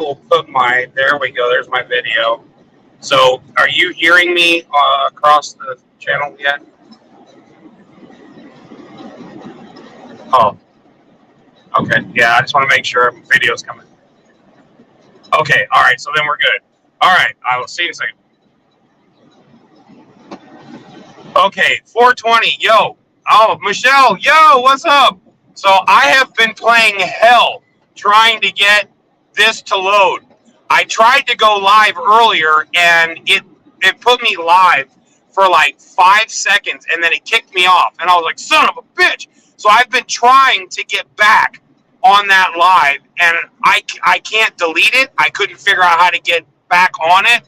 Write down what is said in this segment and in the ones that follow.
will put there we go, there's my video. So are you hearing me across the channel yet? Oh, okay. Yeah, I just want to make sure video's coming. Okay, all right, so then we're good. All right, I will see you in a second. Okay, 420, yo. Oh, Michelle, yo, what's up? So I have been playing hell trying to get this to load. I tried to go live earlier, and it put me live for like 5 seconds, and then it kicked me off. And I was like, son of a bitch. So I've been trying to get back on that live, and I can't delete it. I couldn't figure out how to get back on it.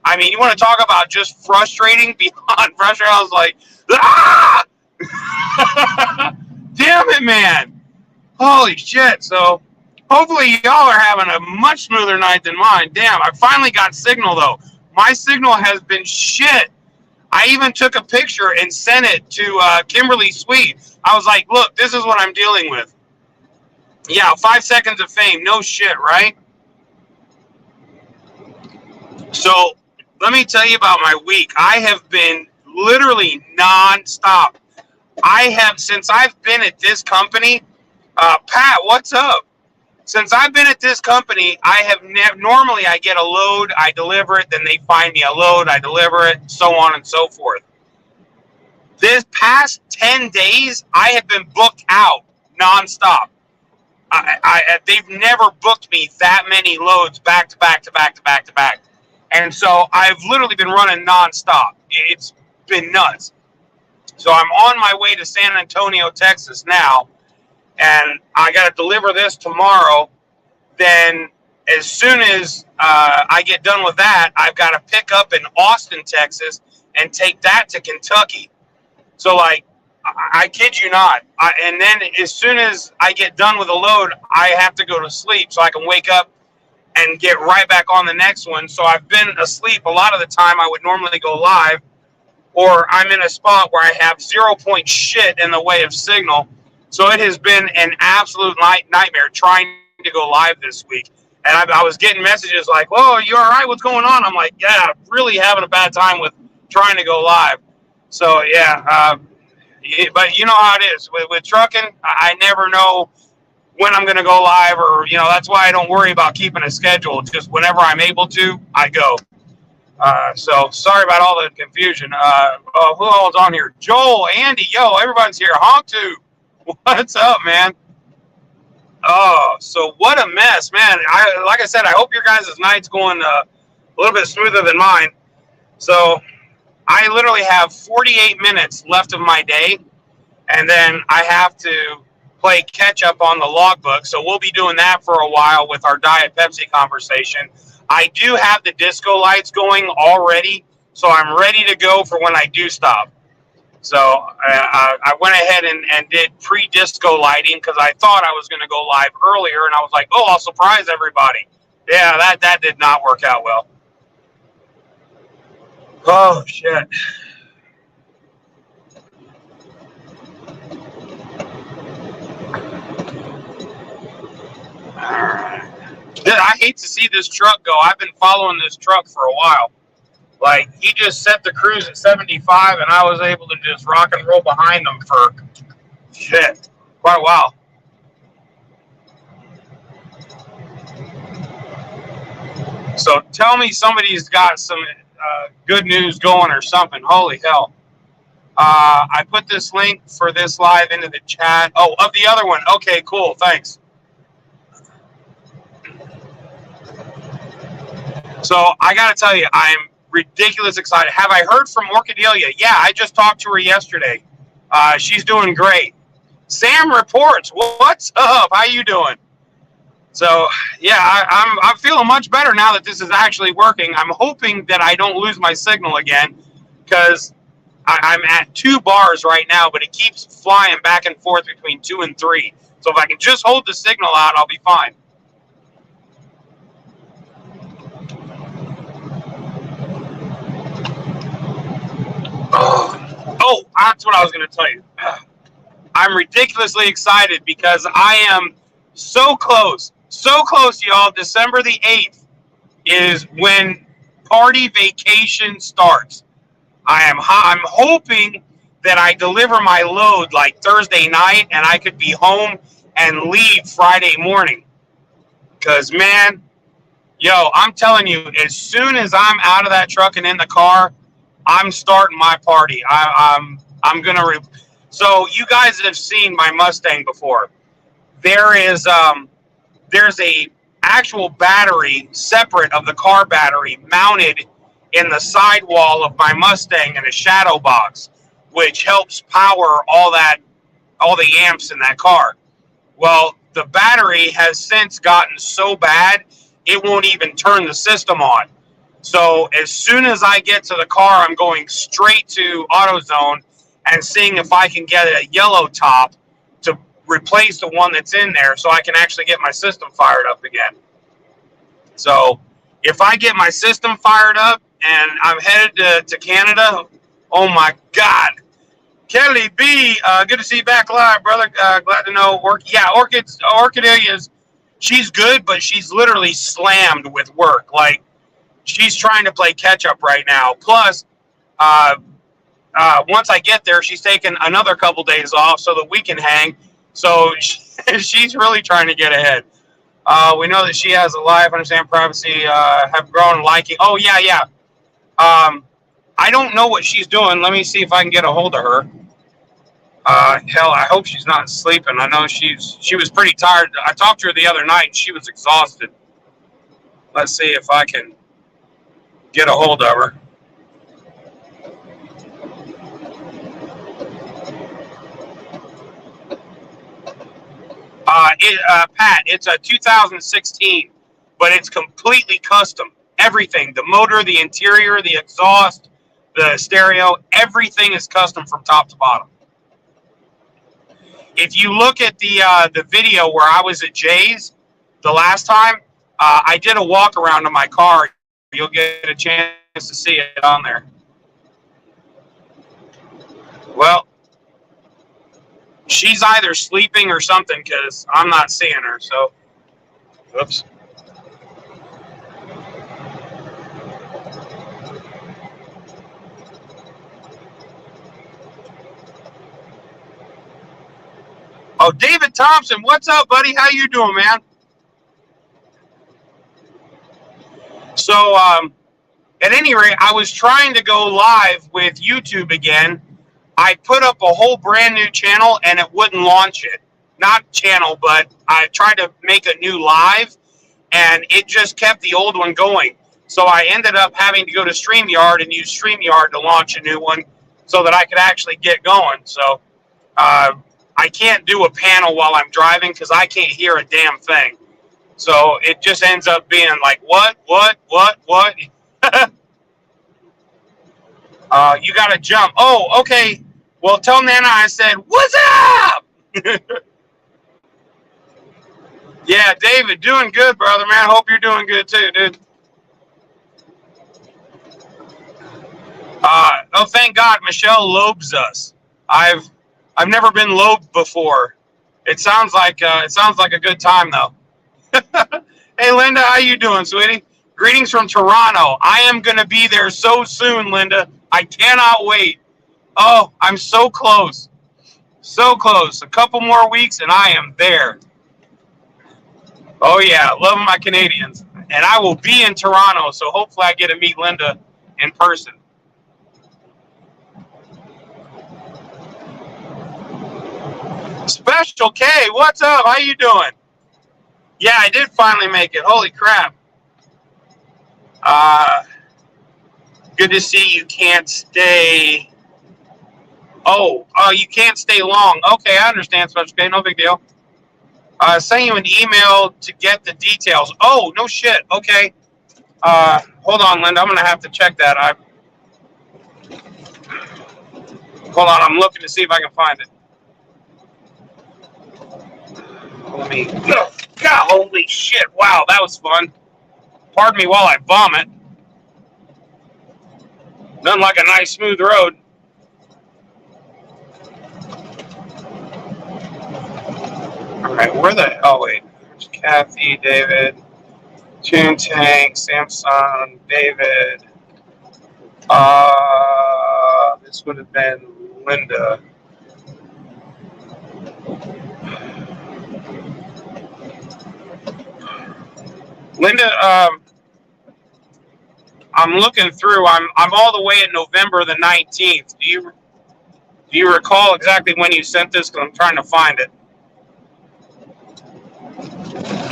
I mean, you want to talk about just frustrating beyond frustrating? I was like, ah! Damn it, man. Holy shit. So hopefully y'all are having a much smoother night than mine. Damn, I finally got signal, though. My signal has been shit. I even took a picture and sent it to Kimberly Sweet. I was like, look, this is what I'm dealing with. Yeah, 5 seconds of fame. No shit, right? So let me tell you about my week. I have been literally nonstop. Since I've been at this company, Pat, what's up? Since I've been at this company, I have normally I get a load, I deliver it, then they find me a load, I deliver it, so on and so forth. This past 10 days, I have been booked out nonstop. They've never booked me that many loads back to back to back to back to back. And so I've literally been running nonstop. It's been nuts. So I'm on my way to San Antonio, Texas now, and I got to deliver this tomorrow. Then as soon as I get done with that, I've got to pick up in Austin, Texas, and take that to Kentucky. So, like, I kid you not. And then as soon as I get done with the load, I have to go to sleep so I can wake up and get right back on the next one. So I've been asleep a lot of the time. I would normally go live, or I'm in a spot where I have 0 point shit in the way of signal. So it has been an absolute nightmare trying to go live this week. And I was getting messages like, "Whoa, you all right? What's going on?" I'm like, "Yeah, really having a bad time with trying to go live." So yeah, but you know how it is with trucking. I never know when I'm going to go live, or that's why I don't worry about keeping a schedule. Just whenever I'm able to, I go. So sorry about all the confusion. Who all's on here? Joel, Andy, yo, everybody's here. Honk too. What's up, man? Oh, so what a mess, man. Like I said, I hope your guys' night's going a little bit smoother than mine. So I literally have 48 minutes left of my day, and then I have to play catch up on the logbook. So we'll be doing that for a while with our Diet Pepsi conversation. I do have the disco lights going already, so I'm ready to go for when I do stop. So I went ahead and did pre-disco lighting because I thought I was going to go live earlier, and I was like, oh, I'll surprise everybody. Yeah, that did not work out well. Oh, shit. I hate to see this truck go. I've been following this truck for a while. Like, he just set the cruise at 75, and I was able to just rock and roll behind him for, shit, quite a while. So tell me somebody's got some good news going or something. Holy hell. I put this link for this live into the chat. Oh, of the other one. Okay, cool. Thanks. So I got to tell you, I'm ridiculous excited. Have I heard from Orchidelia? Yeah, I just talked to her yesterday. She's doing great. Sam reports. What's up? How you doing? So yeah, I'm feeling much better now that this is actually working. I'm hoping that I don't lose my signal again, because I'm at 2 bars right now, but it keeps flying back and forth between 2 and 3. So if I can just hold the signal out, I'll be fine. Oh, that's what I was going to tell you. I'm ridiculously excited because I am so close So close, y'all. December the 8th is when party vacation starts. I'm hoping that I deliver my load like Thursday night and I could be home and leave Friday morning. Because, man, yo, I'm telling you, as soon as I'm out of that truck and in the car, I'm starting my party. I'm going to... So you guys have seen my Mustang before. There's a actual battery separate of the car battery mounted in the sidewall of my Mustang in a shadow box, which helps power all the amps in that car. Well, the battery has since gotten so bad it won't even turn the system on. So as soon as I get to the car, I'm going straight to AutoZone and seeing if I can get a yellow top to replace the one that's in there so I can actually get my system fired up again. So if I get my system fired up and I'm headed to Canada, oh my God. Kelly B, good to see you back live, brother. Glad to know. Orchidelia's, she's good, but she's literally slammed with work. Like, she's trying to play catch up right now. Plus, once I get there, she's taking another couple days off so that we can hang. So she's really trying to get ahead. We know that she has a life, understand privacy, have grown liking. Oh, yeah. I don't know what she's doing. Let me see if I can get a hold of her. Hell, I hope she's not sleeping. I know she was pretty tired. I talked to her the other night, and she was exhausted. Let's see if I can get a hold of her. Pat, it's a 2016, but it's completely custom. Everything, the motor, the interior, the exhaust, the stereo, everything is custom from top to bottom. If you look at the video where I was at Jay's the last time, I did a walk around of my car. You'll get a chance to see it on there. Well, she's either sleeping or something because I'm not seeing her. So, oops. Oh, David Thompson, what's up, buddy? How you doing, man? So, at any rate, I was trying to go live with YouTube again. I put up a whole brand new channel and it wouldn't launch it. Not channel, but I tried to make a new live and it just kept the old one going. So I ended up having to go to StreamYard and use StreamYard to launch a new one so that I could actually get going. So I can't do a panel while I'm driving because I can't hear a damn thing. So it just ends up being like, what? You got to jump. Oh, okay. Well, tell Nana I said, what's up? Yeah, David, doing good, brother, man. Hope you're doing good too, dude. Oh, thank God, Michelle lobes us. I've never been lobed before. It sounds like a good time though. Hey, Linda, how you doing, sweetie? Greetings from Toronto. I am going to be there so soon, Linda. I cannot wait. Oh, I'm so close. So close. A couple more weeks and I am there. Oh, yeah. Love my Canadians. And I will be in Toronto, so hopefully I get to meet Linda in person. Special K, what's up? How you doing? Yeah, I did finally make it. Holy crap. Good to see you can't stay. Oh, you can't stay long. Okay, I understand, Special K. No big deal. Send you an email to get the details. Oh, no shit. Okay. Hold on, Linda. I'm going to have to check that. Hold on. I'm looking to see if I can find it. Let me. Oh, God, holy shit. Wow, that was fun. Pardon me while I vomit. Nothing like a nice, smooth road. All right, where the... Oh, wait. Kathy, David, Tune Tank, Samsung, David. This would have been Linda. Linda, I'm looking through. I'm all the way at November the 19th. Do you recall exactly when you sent this? Because I'm trying to find it.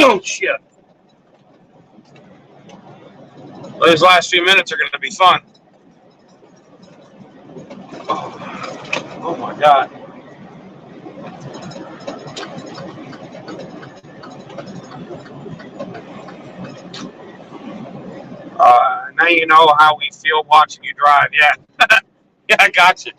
Oh shit! Those last few minutes are going to be fun. Oh my god! Now you know how we feel watching you drive. Yeah, yeah, I got you.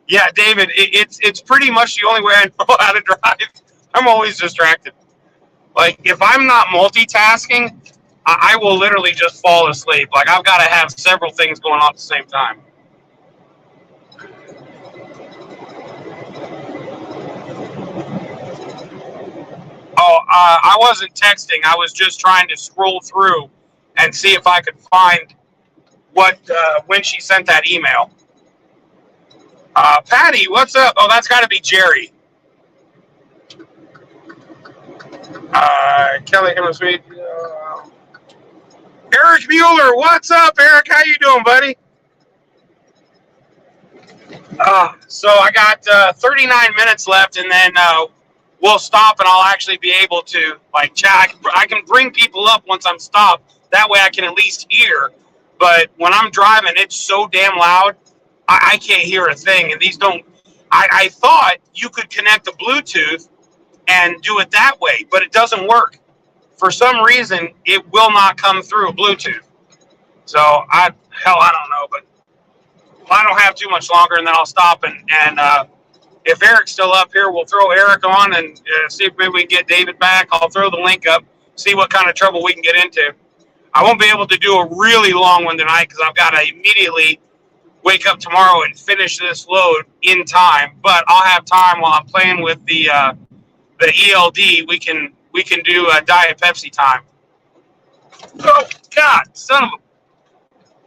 Yeah, David, it's pretty much the only way I know how to drive. I'm always distracted. Like, if I'm not multitasking, I will literally just fall asleep. Like, I've got to have several things going on at the same time. Oh, I wasn't texting. I was just trying to scroll through and see if I could find when she sent that email. Patty, what's up? Oh, that's got to be Jerry. Kelly Hemmersweet. Eric Mueller, what's up, Eric? How you doing, buddy? So I got 39 minutes left, and then we'll stop, and I'll actually be able to like chat. I can bring people up once I'm stopped. That way, I can at least hear. But when I'm driving, it's so damn loud, I can't hear a thing. And these don't. I thought you could connect the Bluetooth and do it that way, but it doesn't work. For some reason, it will not come through Bluetooth. So I don't know, but I don't have too much longer, and then I'll stop. And if Eric's still up here, we'll throw Eric on and see if maybe we can get David back. I'll throw the link up, see what kind of trouble we can get into. I won't be able to do a really long one tonight because I've got to immediately wake up tomorrow and finish this load in time. But I'll have time while I'm playing with the ELD. We can do a Diet Pepsi time. Oh God, son of a!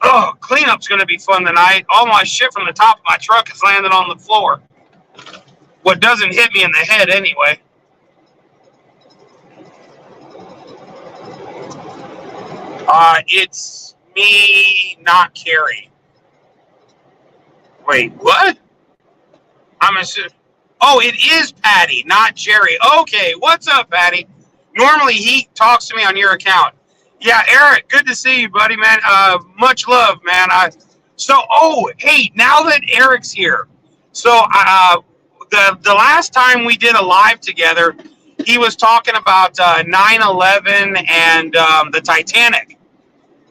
Oh, cleanup's going to be fun tonight. All my shit from the top of my truck has landed on the floor. What doesn't hit me in the head anyway. It's me, not Carrie. Wait, what? I'm assuming. Oh, it is Patty, not Jerry. Okay, what's up, Patty? Normally he talks to me on your account. Yeah, Eric, good to see you, buddy, man. Much love, man. Hey, now that Eric's here, so the last time we did a live together, he was talking about 9/11 and the Titanic.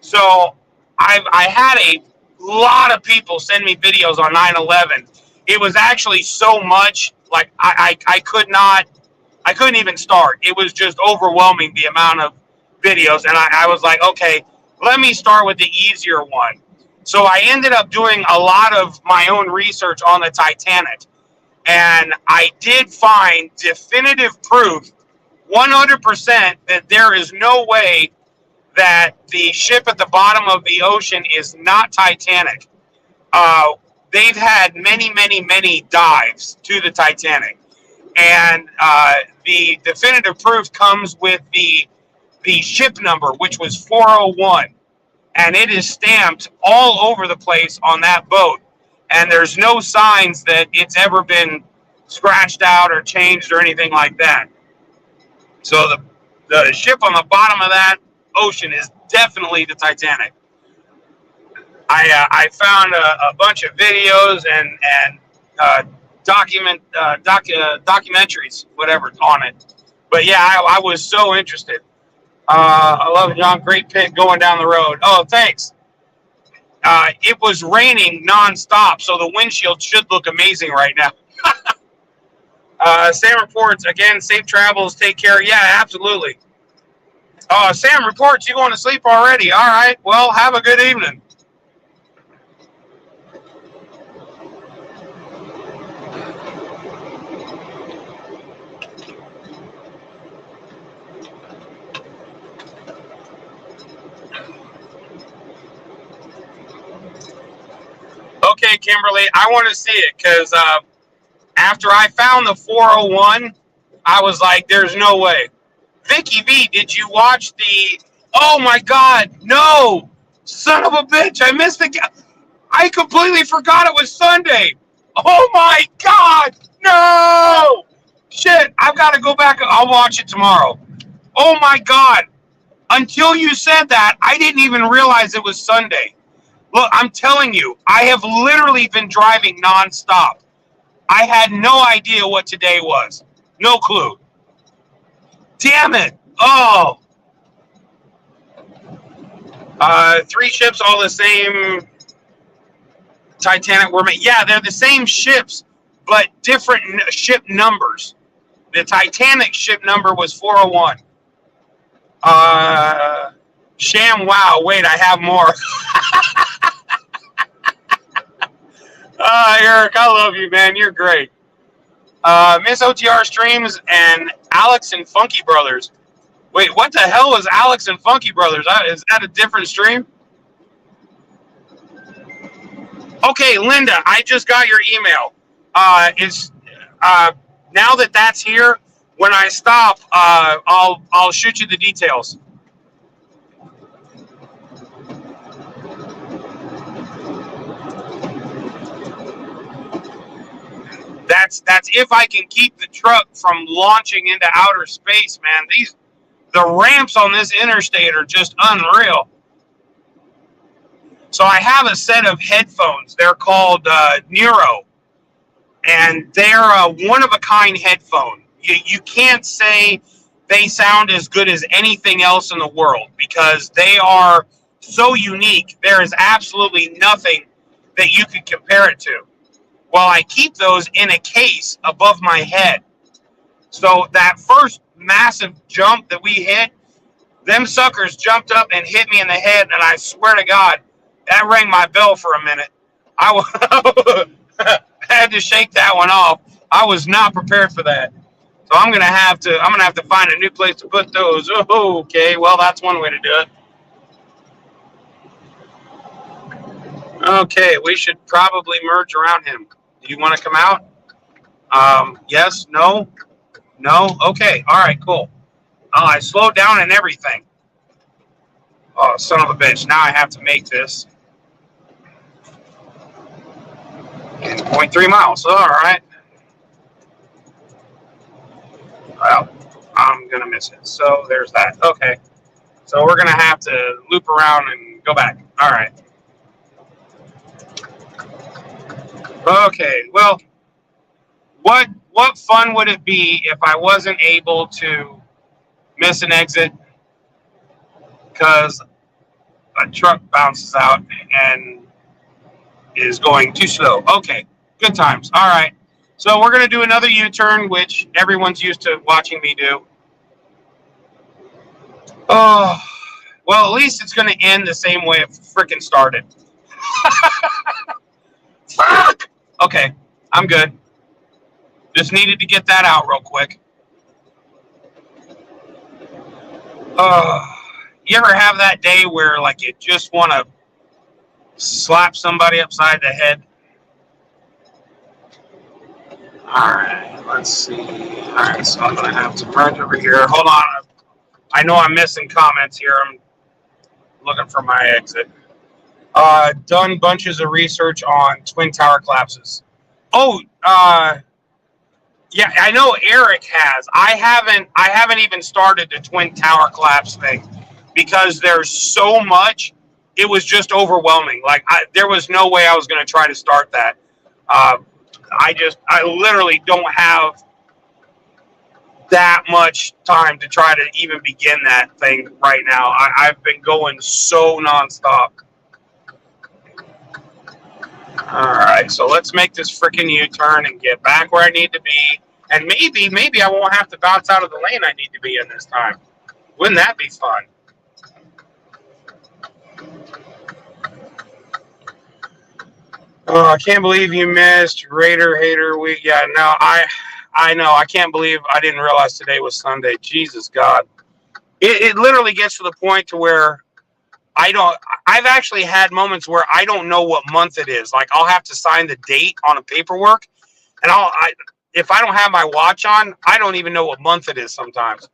So I had a lot of people send me videos on 9/11. It was actually so much, like I couldn't even start. It was just overwhelming, the amount of videos, and I was like, okay, let me start with the easier one. So I ended up doing a lot of my own research on the Titanic, and I did find definitive proof, 100%, that there is no way that the ship at the bottom of the ocean is not Titanic. They've had many, many, many dives to the Titanic, and the definitive proof comes with the ship number, which was 401, and it is stamped all over the place on that boat, and there's no signs that it's ever been scratched out or changed or anything like that. So the ship on the bottom of that ocean is definitely the Titanic. I found a bunch of videos and documentaries, whatever, on it. But yeah, I was so interested. I love John. Great pick going down the road. Oh, thanks. It was raining nonstop, so the windshield should look amazing right now. Sam reports, again, safe travels, take care. Yeah, absolutely. Sam reports, you going to sleep already? All right, well, have a good evening. Okay, Kimberly, I want to see it because after I found the 401, I was like, there's no way. Vicky V, did you watch the... Oh, my God, no. Son of a bitch, I missed the... I completely forgot it was Sunday. Oh, my God, no. Shit, I've got to go back. I'll watch it tomorrow. Oh, my God. Until you said that, I didn't even realize it was Sunday. Look, I'm telling you, I have literally been driving nonstop. I had no idea what today was. No clue. Damn it. Oh. 3 ships, all the same. Titanic were made. Yeah, they're the same ships, but different ship numbers. The Titanic ship number was 401. Sham, wow. Wait, I have more. Eric, I love you, man. You're great. Miss OTR Streams and Alex and Funky Brothers. Wait, what the hell is Alex and Funky Brothers? Is that a different stream? Okay, Linda, I just got your email. Now that that's here, when I stop, I'll shoot you the details. That's if I can keep the truck from launching into outer space, man. The ramps on this interstate are just unreal. So I have a set of headphones. They're called Neuro, and they're a one-of-a-kind headphone. You can't say they sound as good as anything else in the world because they are so unique. There is absolutely nothing that you could compare it to. Well, I keep those in a case above my head. So that first massive jump that we hit, them suckers jumped up and hit me in the head, and I swear to God, that rang my bell for a minute. I had to shake that one off. I was not prepared for that. So I'm gonna have to find a new place to put those. Oh, okay, well that's one way to do it. Okay, we should probably merge around him. Do you want to come out? Yes, no, no. Okay, all right, cool. Oh, I slowed down and everything. Oh, son of a bitch! Now I have to make this 0.3 miles. All right. Well, I'm gonna miss it. So there's that. Okay. So we're gonna have to loop around and go back. All right. Okay. Well, what fun would it be if I wasn't able to miss an exit because a truck bounces out and is going too slow? Okay. Good times. All right. So we're going to do another U-turn, which everyone's used to watching me do. Oh, well, at least it's going to end the same way it freaking started. Fuck! Okay, I'm good. Just needed to get that out real quick. You ever have that day where, like, you just want to slap somebody upside the head? All right, let's see. All right, so I'm going to have to merge over here. Hold on. I know I'm missing comments here. I'm looking for my exit. Done bunches of research on Twin Tower collapses. Oh, yeah, I know Eric has. I haven't even started the Twin Tower collapse thing because there's so much. It was just overwhelming. Like, there was no way I was going to try to start that. I literally don't have that much time to try to even begin that thing right now. I've been going so nonstop. All right, so let's make this freaking U-turn and get back where I need to be. And maybe I won't have to bounce out of the lane I need to be in this time. Wouldn't that be fun? Oh, I can't believe you missed Raider Hater Week. Yeah, no, I know. I can't believe I didn't realize today was Sunday. Jesus God. It literally gets to the point to where I've actually had moments where I don't know what month it is. Like I'll have to sign the date on a paperwork, and if I don't have my watch on, I don't even know what month it is sometimes.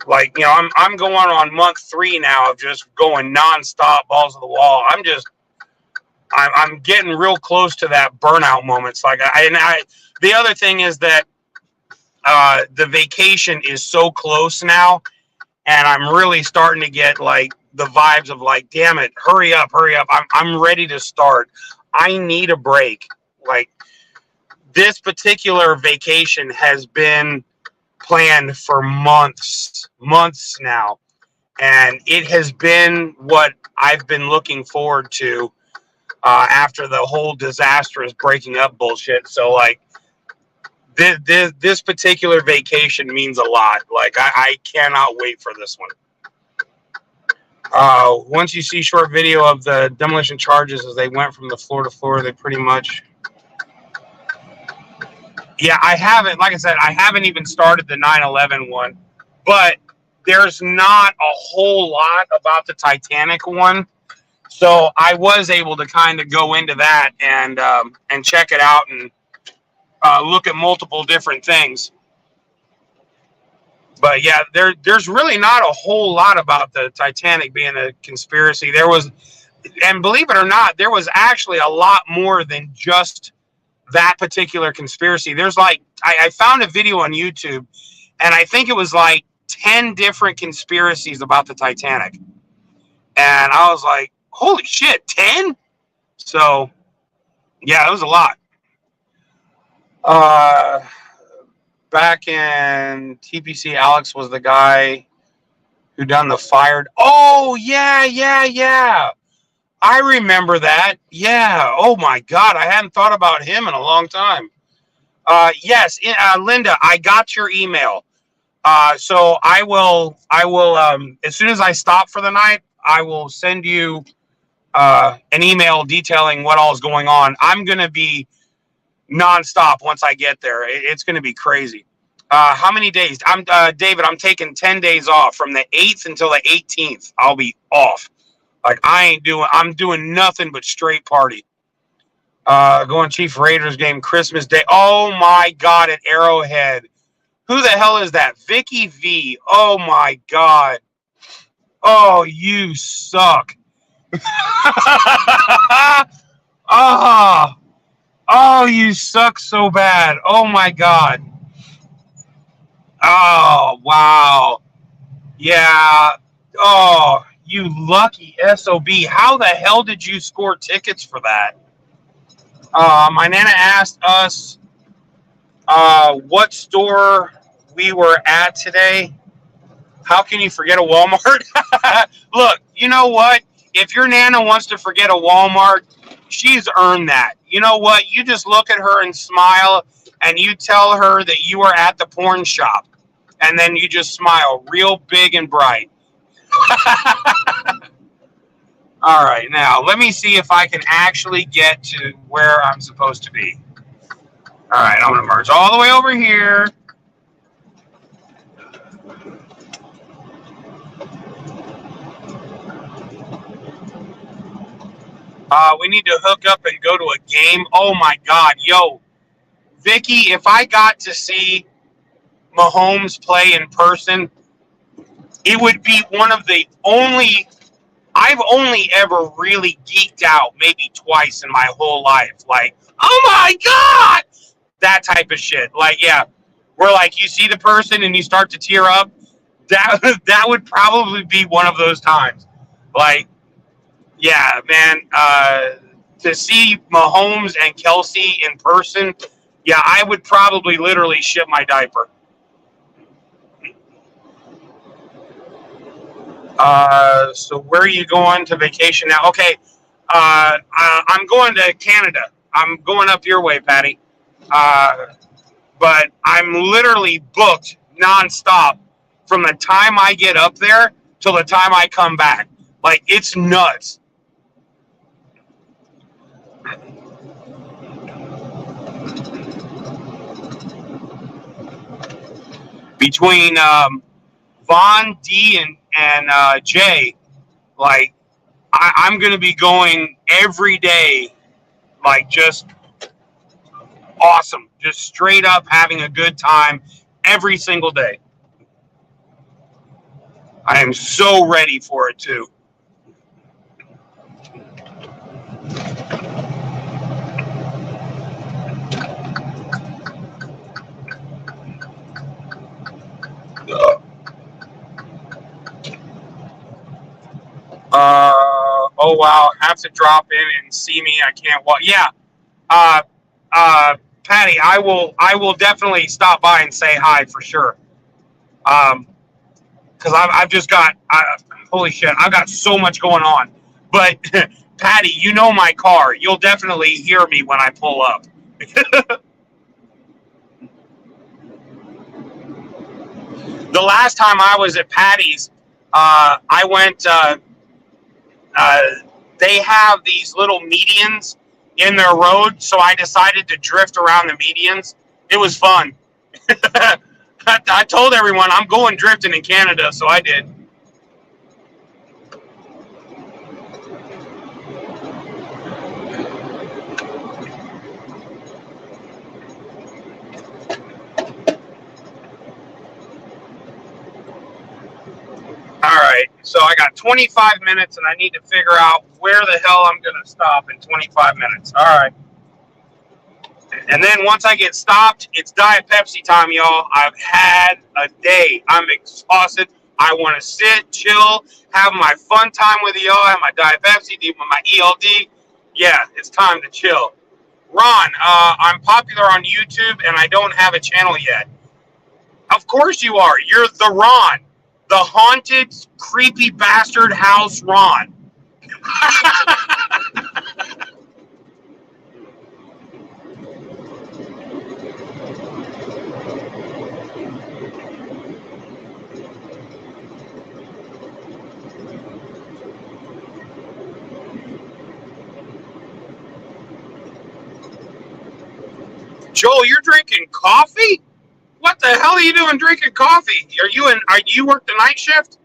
Like, I'm going on month 3 now of just going nonstop, balls to the wall. I'm getting real close to that burnout moments. Like the other thing is that the vacation is so close now, and I'm really starting to get like the vibes of like, damn it, hurry up. I'm ready to start. I need a break. Like this particular vacation has been planned for months now, and it has been what I've been looking forward to after the whole disastrous breaking up bullshit. So like this particular vacation means a lot. Like I cannot wait for this one. Once you see short video of the demolition charges as they went from the floor to floor, they pretty much. Yeah, I haven't. Like I said, I haven't even started the 9/11 one, but there's not a whole lot about the Titanic one, so I was able to kind of go into that and check it out and look at multiple different things. But yeah, there's really not a whole lot about the Titanic being a conspiracy. There was, and believe it or not, there was actually a lot more than just that particular conspiracy. There's like, I found a video on YouTube, and I think it was like 10 different conspiracies about the Titanic. And I was like, holy shit, 10? So, yeah, it was a lot. Back in TPC, Alex was the guy who done the fired. Oh, yeah. I remember that. Yeah. Oh, my God. I hadn't thought about him in a long time. Yes, Linda, I got your email. So I will, as soon as I stop for the night, I will send you an email detailing what all is going on. I'm going to be nonstop once I get there. It's going to be crazy. How many days? David, I'm taking 10 days off from the 8th until the 18th. I'll be off. Like I'm doing nothing but straight party. Going Chief Raiders game Christmas Day. Oh my God, at Arrowhead. Who the hell is that? Vicky V. Oh my God. Oh, you suck. Oh, you suck so bad. Oh my God. Oh, wow. Yeah. Oh, you lucky SOB. How the hell did you score tickets for that? My Nana asked us what store we were at today. How can you forget a Walmart? Look, you know what? If your Nana wants to forget a Walmart, she's earned that. You know what? You just look at her and smile, and you tell her that you are at the porn shop. And then you just smile real big and bright. All right, now let me see if I can actually get to where I'm supposed to be. All right, I'm going to merge all the way over here. We need to hook up and go to a game. Oh, my God. Yo, Vicky, if I got to see Mahomes play in person, it would be one of the only... I've only ever really geeked out maybe twice in my whole life. Like, oh, my God! That type of shit. Like, yeah, where, like, you see the person and you start to tear up. That would probably be one of those times. Like, yeah, man, to see Mahomes and Kelsey in person, yeah, I would probably literally shit my diaper. So where are you going to vacation now? Okay, I'm going to Canada. I'm going up your way, Patty. But I'm literally booked nonstop from the time I get up there till the time I come back. Like, it's nuts. Between Vaughn, D, and Jay, Like, I'm going to be going every day, like, just awesome. Just straight up having a good time every single day. I am so ready for it, too. Oh wow, have to drop in and see me. I can't walk. Yeah, Patty, I will definitely stop by and say hi for sure. Because I've just got, holy shit, I've got so much going on. But Patty, you know my car. You'll definitely hear me when I pull up. The last time I was at Patty's, I went. They have these little medians in their road, so I decided to drift around the medians. It was fun. I told everyone I'm going drifting in Canada, so I did. All right, so I got 25 minutes, and I need to figure out where the hell I'm going to stop in 25 minutes. All right. And then once I get stopped, it's Diet Pepsi time, y'all. I've had a day. I'm exhausted. I want to sit, chill, have my fun time with y'all, have my Diet Pepsi, do my ELD. Yeah, it's time to chill. Ron, I'm popular on YouTube, and I don't have a channel yet. Of course you are. You're the Ron. The haunted, creepy bastard house Ron. Joel, you're drinking coffee? What the hell are you doing drinking coffee? Are you work the night shift?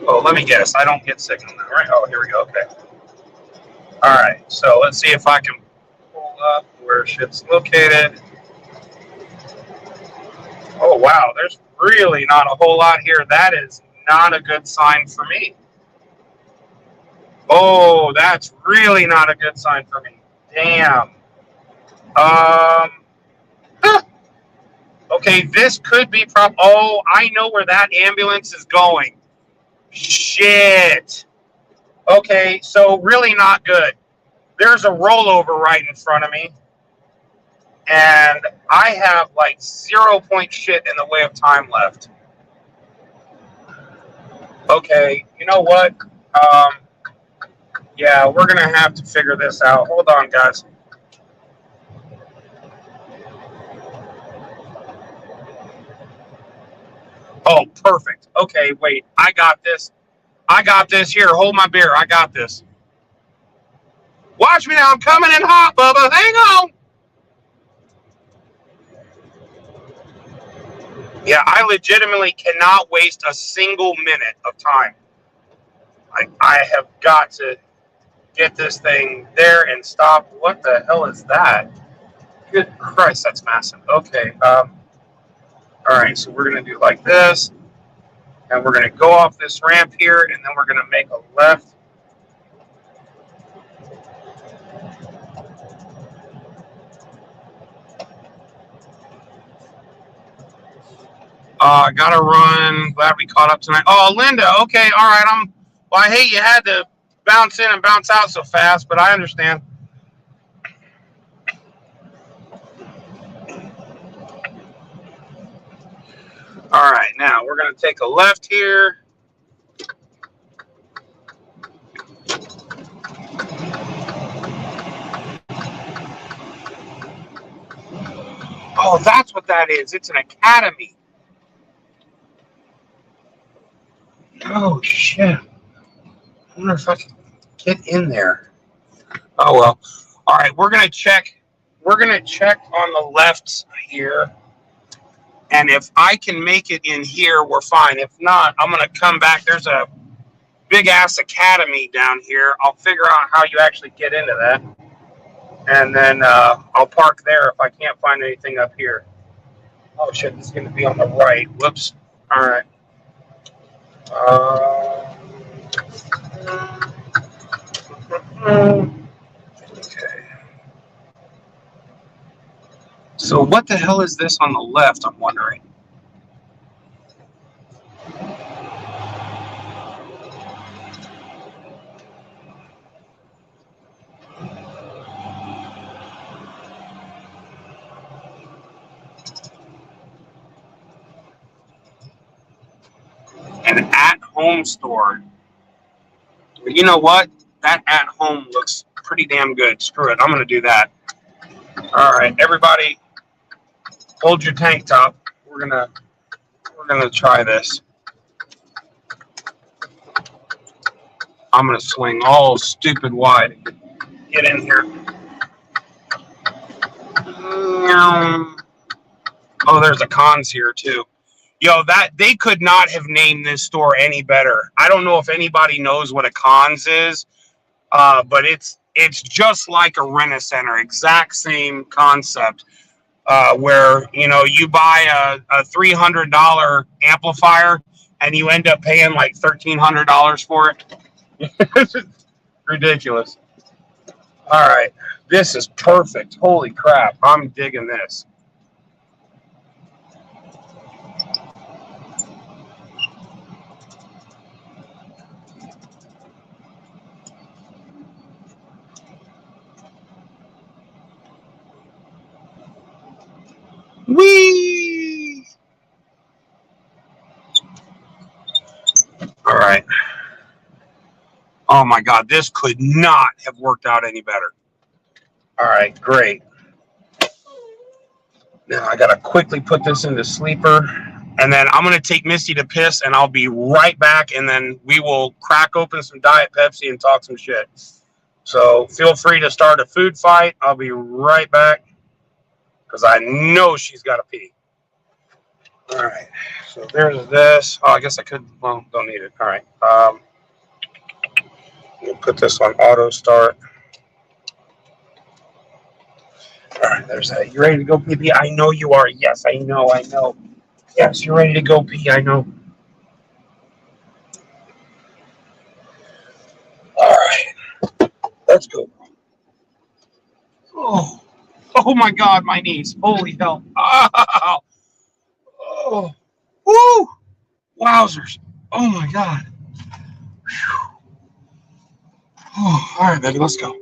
Oh, let me guess. I don't get signal now, right? Oh, here we go. Okay. All right. So let's see if I can pull up where shit's located. Oh, wow. There's really not a whole lot here. That is not a good sign for me. Oh, that's really not a good sign for me. Damn. Okay, this could be oh, I know where that ambulance is going. Shit. Okay, so really not good. There's a rollover right in front of me. And I have like 0 point shit in the way of time left. Okay, you know what? Yeah, we're going to have to figure this out. Hold on, guys. Oh, perfect. Okay, wait. I got this. I got this. Here, hold my beer. I got this. Watch me now. I'm coming in hot, Bubba. Hang on. Yeah, I legitimately cannot waste a single minute of time. I have got to get this thing there and stop. What the hell is that? Good Christ, that's massive. Okay. All right, so we're going to do like this. And we're going to go off this ramp here, and then we're going to make a left. I got to run. Glad we caught up tonight. Oh, Linda. Okay, all right. Well, I hate you had to bounce in and bounce out so fast, but I understand. All right, now we're going to take a left here. Oh, that's what that is. It's an academy. Oh, shit. I wonder if I can get in there. Oh, well. All right, we're going to check. We're going to check on the left here. And if I can make it in here, we're fine. If not, I'm going to come back. There's a big ass academy down here. I'll figure out how you actually get into that. And then I'll park there if I can't find anything up here. Oh shit, this is going to be on the right. Whoops. All right. Okay. So what the hell is this on the left, I'm wondering? An at-home store. You know what? That at-home looks pretty damn good. Screw it. I'm going to do that. All right, everybody, hold your tank top. We're gonna try this. I'm gonna swing all stupid wide. Get in here. Oh, there's a cons here too. Yo, that they could not have named this store any better. I don't know if anybody knows what a cons is, but it's just like a Rent-A-Center, exact same concept. Where you buy a $300 amplifier and you end up paying like $1,300 for it. Ridiculous. All right, this is perfect. Holy crap, I'm digging this. Whee! All right. Oh my God, this could not have worked out any better. All right, great. Now I gotta quickly put this into sleeper, and then I'm gonna take Misty to piss, and I'll be right back, and then we will crack open some Diet Pepsi and talk some shit. So feel free to start a food fight. I'll be right back because I know she's got to pee. All right, so there's this. Oh, I guess I could. Well, don't need it. All right. We'll put this on auto start. All right, there's that. You ready to go pee pee? I know you are. Yes, I know. I know. Yes, you're ready to go pee. I know. All right, let's go. Oh my God, my knees. Holy hell. Oh, oh, woo, wowzers. Oh my God. Oh, all right, baby, let's go.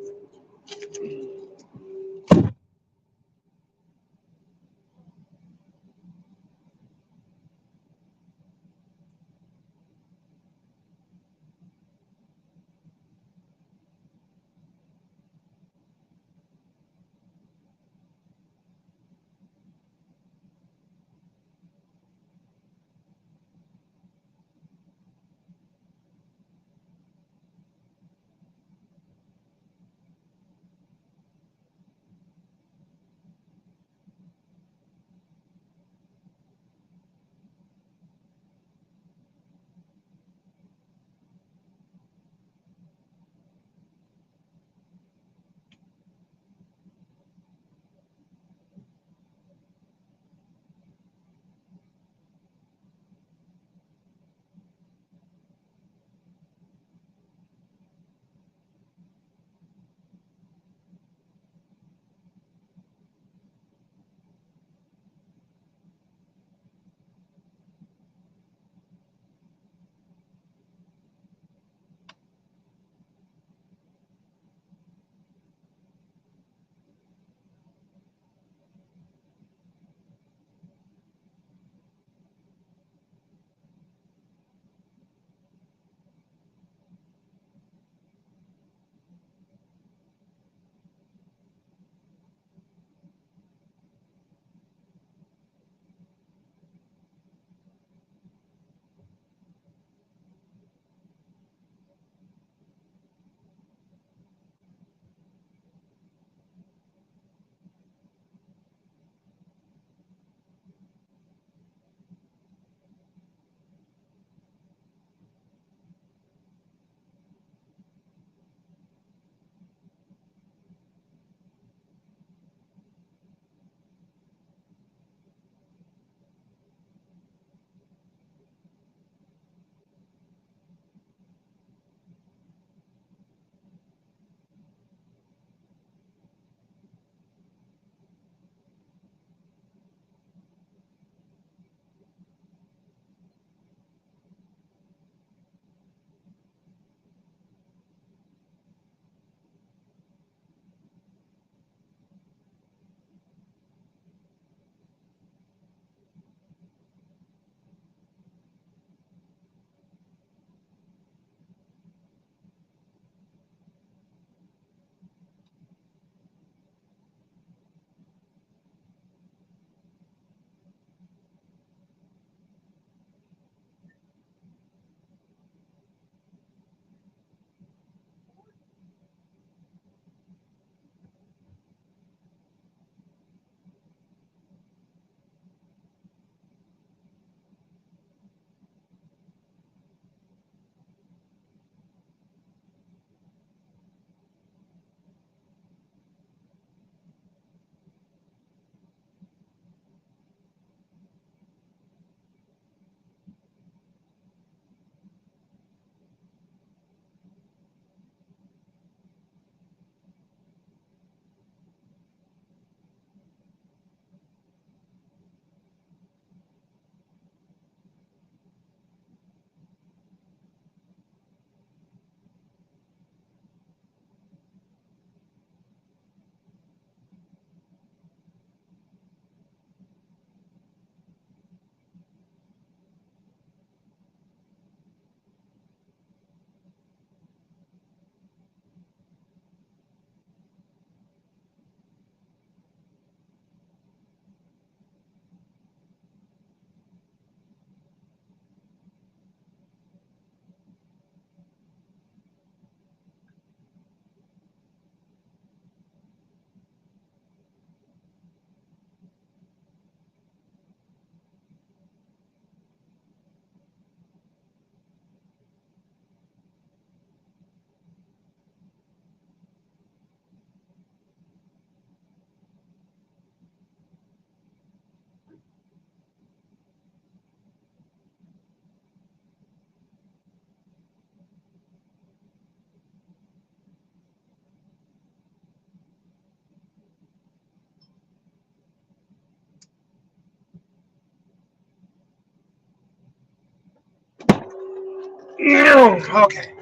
Okay.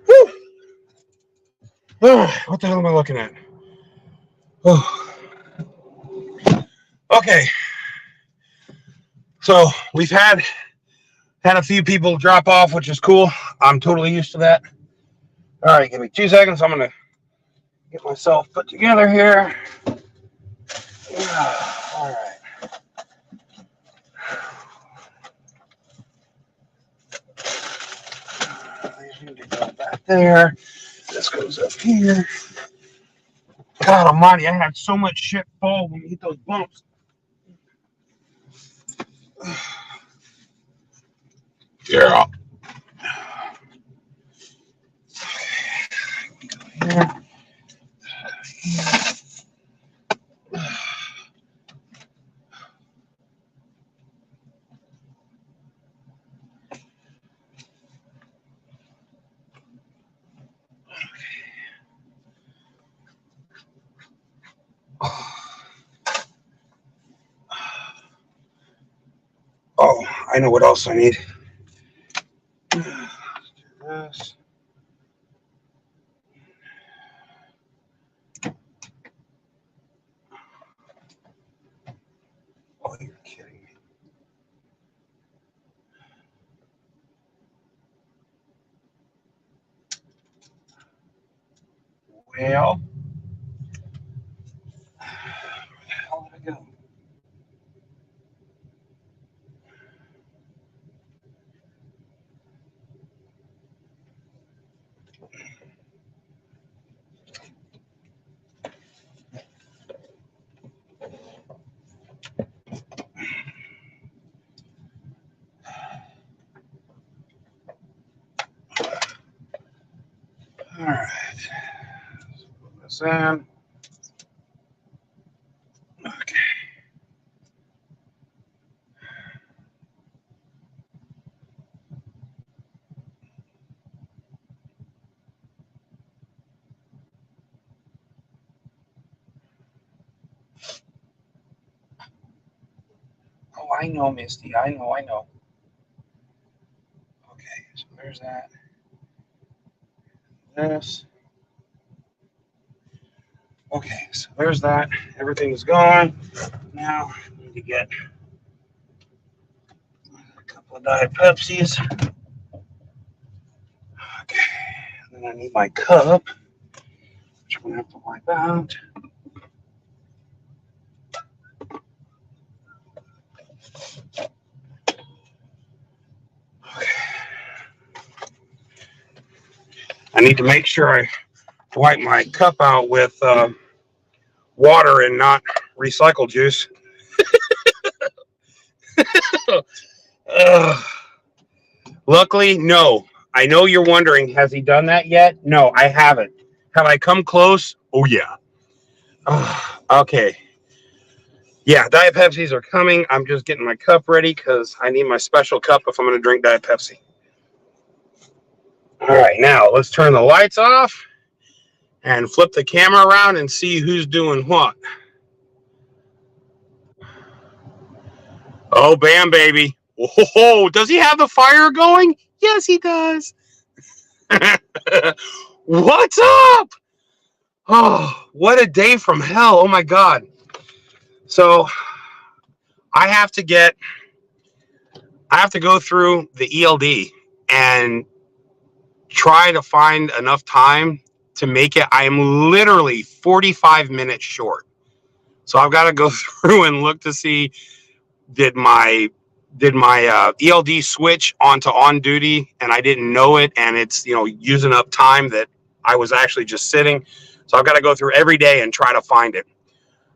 Whew. What the hell am I looking at? Oh. Okay. So we've had a few people drop off, which is cool. I'm totally used to that. All right, give me 2 seconds. I'm gonna get myself put together here. All right. These need to go back there. This goes up here. God almighty, I had so much shit fall when we hit those bumps. Yeah. Here. Oh, I know what else I need. This. Oh, you're kidding me. Well, where the hell did I go? All right. Put this in. Okay. Oh, I know, Misty. I know. Okay, so there's that. This. Okay, so there's that. Everything's going. Now I need to get a couple of Diet Pepsis. Okay, and then I need my cup, which I'm gonna have to wipe out. Okay. I need to make sure I wipe my cup out with water and not recycled juice. Luckily, no. I know you're wondering, has he done that yet? No, I haven't. Have I come close? Oh, yeah. Okay. Yeah, Diet Pepsis are coming. I'm just getting my cup ready because I need my special cup if I'm going to drink Diet Pepsi. All right, now let's turn the lights off and flip the camera around and see who's doing what. Oh, bam, baby. Oh, does he have the fire going? Yes, he does. What's up? Oh, what a day from hell. Oh, my God. So I have to go through the ELD and try to find enough time to make it. I am literally 45 minutes short. So I've got to go through and look to see, did my ELD switch onto on duty and I didn't know it, and it's, using up time that I was actually just sitting. So I've got to go through every day and try to find it.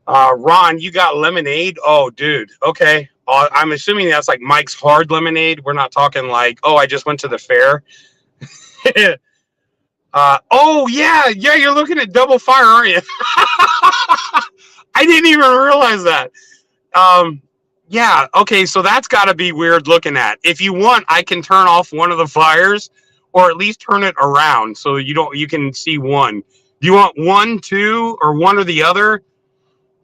Ron, you got lemonade? Oh, dude. Okay. I'm assuming that's like Mike's Hard Lemonade. We're not talking like, oh, I just went to the fair. Oh, yeah. Yeah, you're looking at Double Fire, aren't you? I didn't even realize that. Yeah, okay, so that's got to be weird looking at. If you want, I can turn off one of the fires, or at least turn it around so you can see one. Do you want 1, 2, or one or the other?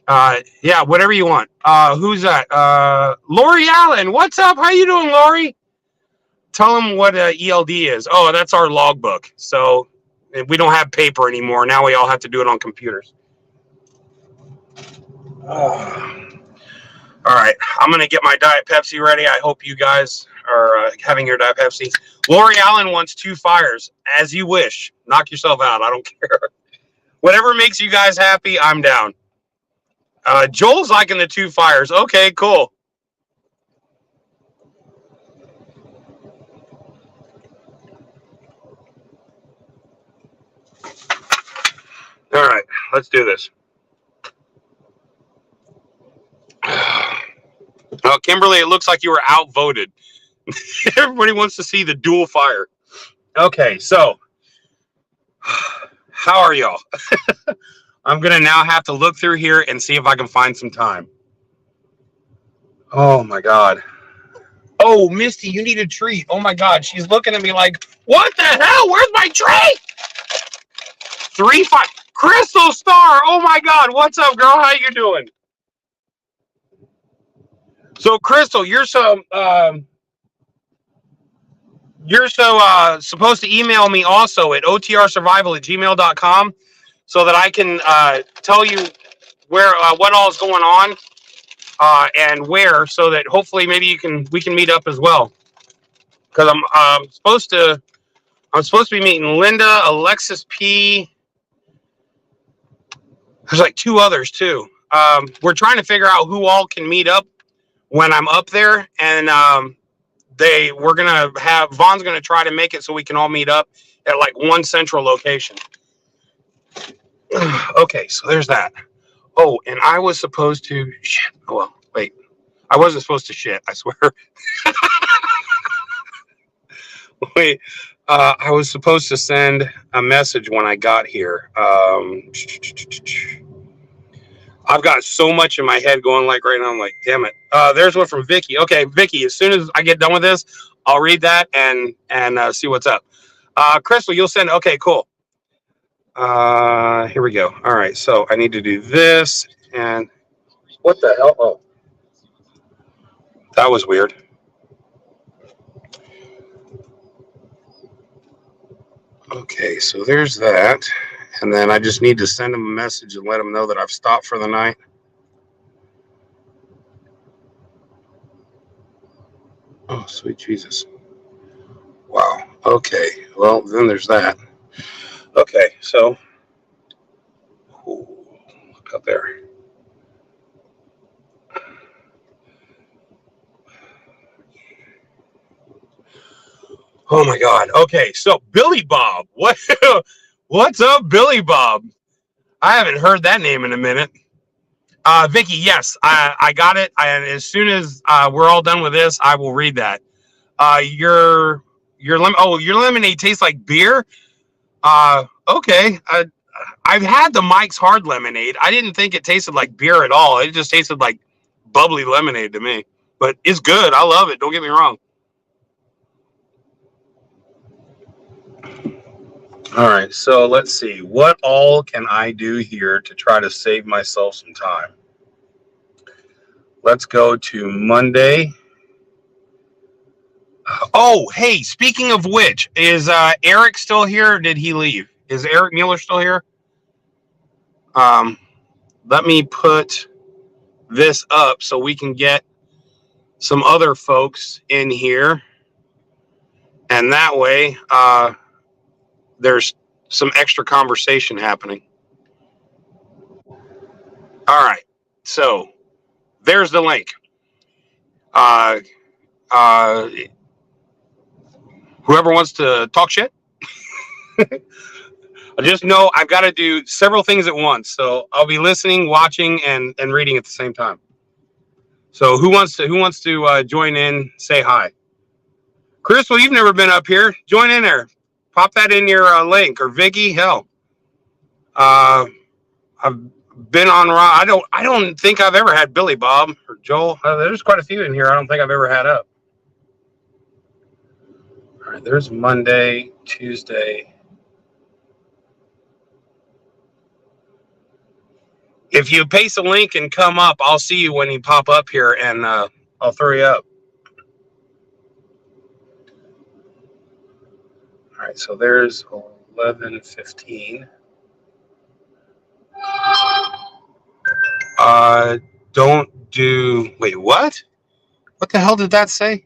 Yeah, whatever you want. Who's that? Lori Allen. What's up? How you doing, Lori? tell them what ELD is. Oh, that's our logbook. So we don't have paper anymore. Now we all have to do it on computers. Oh. All right, I'm going to get my Diet Pepsi ready. I hope you guys are having your Diet Pepsi. Lori Allen wants 2 fires. As you wish. Knock yourself out. I don't care. Whatever makes you guys happy, I'm down. Joel's liking the 2 fires. Okay, cool. All right, let's do this. Oh, Kimberly, it looks like you were outvoted. Everybody wants to see the dual fire. Okay, so how are y'all? I'm going to now have to look through here and see if I can find some time. Oh, my God. Oh, Misty, you need a treat. Oh, my God. She's looking at me like, what the hell? Where's my treat? 3, 5. Crystal Star. Oh, my God. What's up, girl? How you doing? So, Crystal, you're so supposed to email me also at OTRSurvival@gmail.com so that I can tell you where what all is going on and where, so that hopefully maybe we can meet up as well. Because I'm supposed to be meeting Linda, Alexis P. There's like 2 others too. We're trying to figure out who all can meet up when I'm up there, and Vaughn's gonna try to make it so we can all meet up at like one central location. Okay, so there's that. Oh, and I was supposed to shit. Oh, well, wait. I wasn't supposed to shit, I swear. Wait, I was supposed to send a message when I got here. I've got so much in my head going like right now. I'm like, damn it. There's one from Vicky. Okay, Vicky, as soon as I get done with this, I'll read that and see what's up. Crystal, you'll send. Okay, cool. Here we go. All right, so I need to do this. And what the hell? Oh, that was weird. Okay, so there's that. And then I just need to send them a message and let them know that I've stopped for the night. Oh, sweet Jesus. Wow. Okay. Well, then there's that. Okay, so look up there. Oh my God. Okay, so Billy Bob. What's up, Billy Bob? I haven't heard that name in a minute. Vicky, yes, I got it. And as soon as we're all done with this, I will read that. Your lemonade tastes like beer. Okay. I've had the Mike's Hard Lemonade. I didn't think it tasted like beer at all. It just tasted like bubbly lemonade to me. But it's good. I love it. Don't get me wrong. All right, so let's see. What all can I do here to try to save myself some time? Let's go to Monday. Oh, hey, speaking of which, is Eric still here or did he leave? Is Eric Mueller still here? Let me put this up so we can get some other folks in here. And that way, there's some extra conversation happening. All right, so there's the link. Whoever wants to talk shit, I just know I've got to do several things at once. So I'll be listening, watching, and reading at the same time. So who wants to join in? Say hi. Crystal, you've never been up here. Join in there. Pop that in your link, or Vicky. Hell, I've been on. I don't think I've ever had Billy Bob or Joel. There's quite a few in here. I don't think I've ever had up. All right, there's Monday, Tuesday. If you paste a link and come up, I'll see you when you pop up here, and I'll throw you up. right, so there's 11:15. Don't do. Wait, what? What the hell did that say?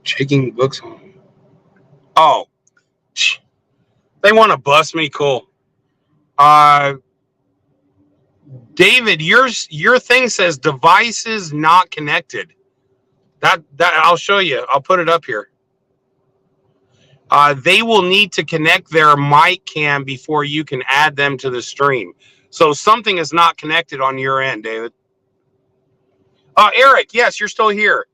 Checking books on. Oh, they want to bust me. Cool. Uh, David, your thing says devices not connected. That I'll show you. I'll put it up here. They will need to connect their mic cam before you can add them to the stream. So something is not connected on your end, David. Eric, yes, you're still here.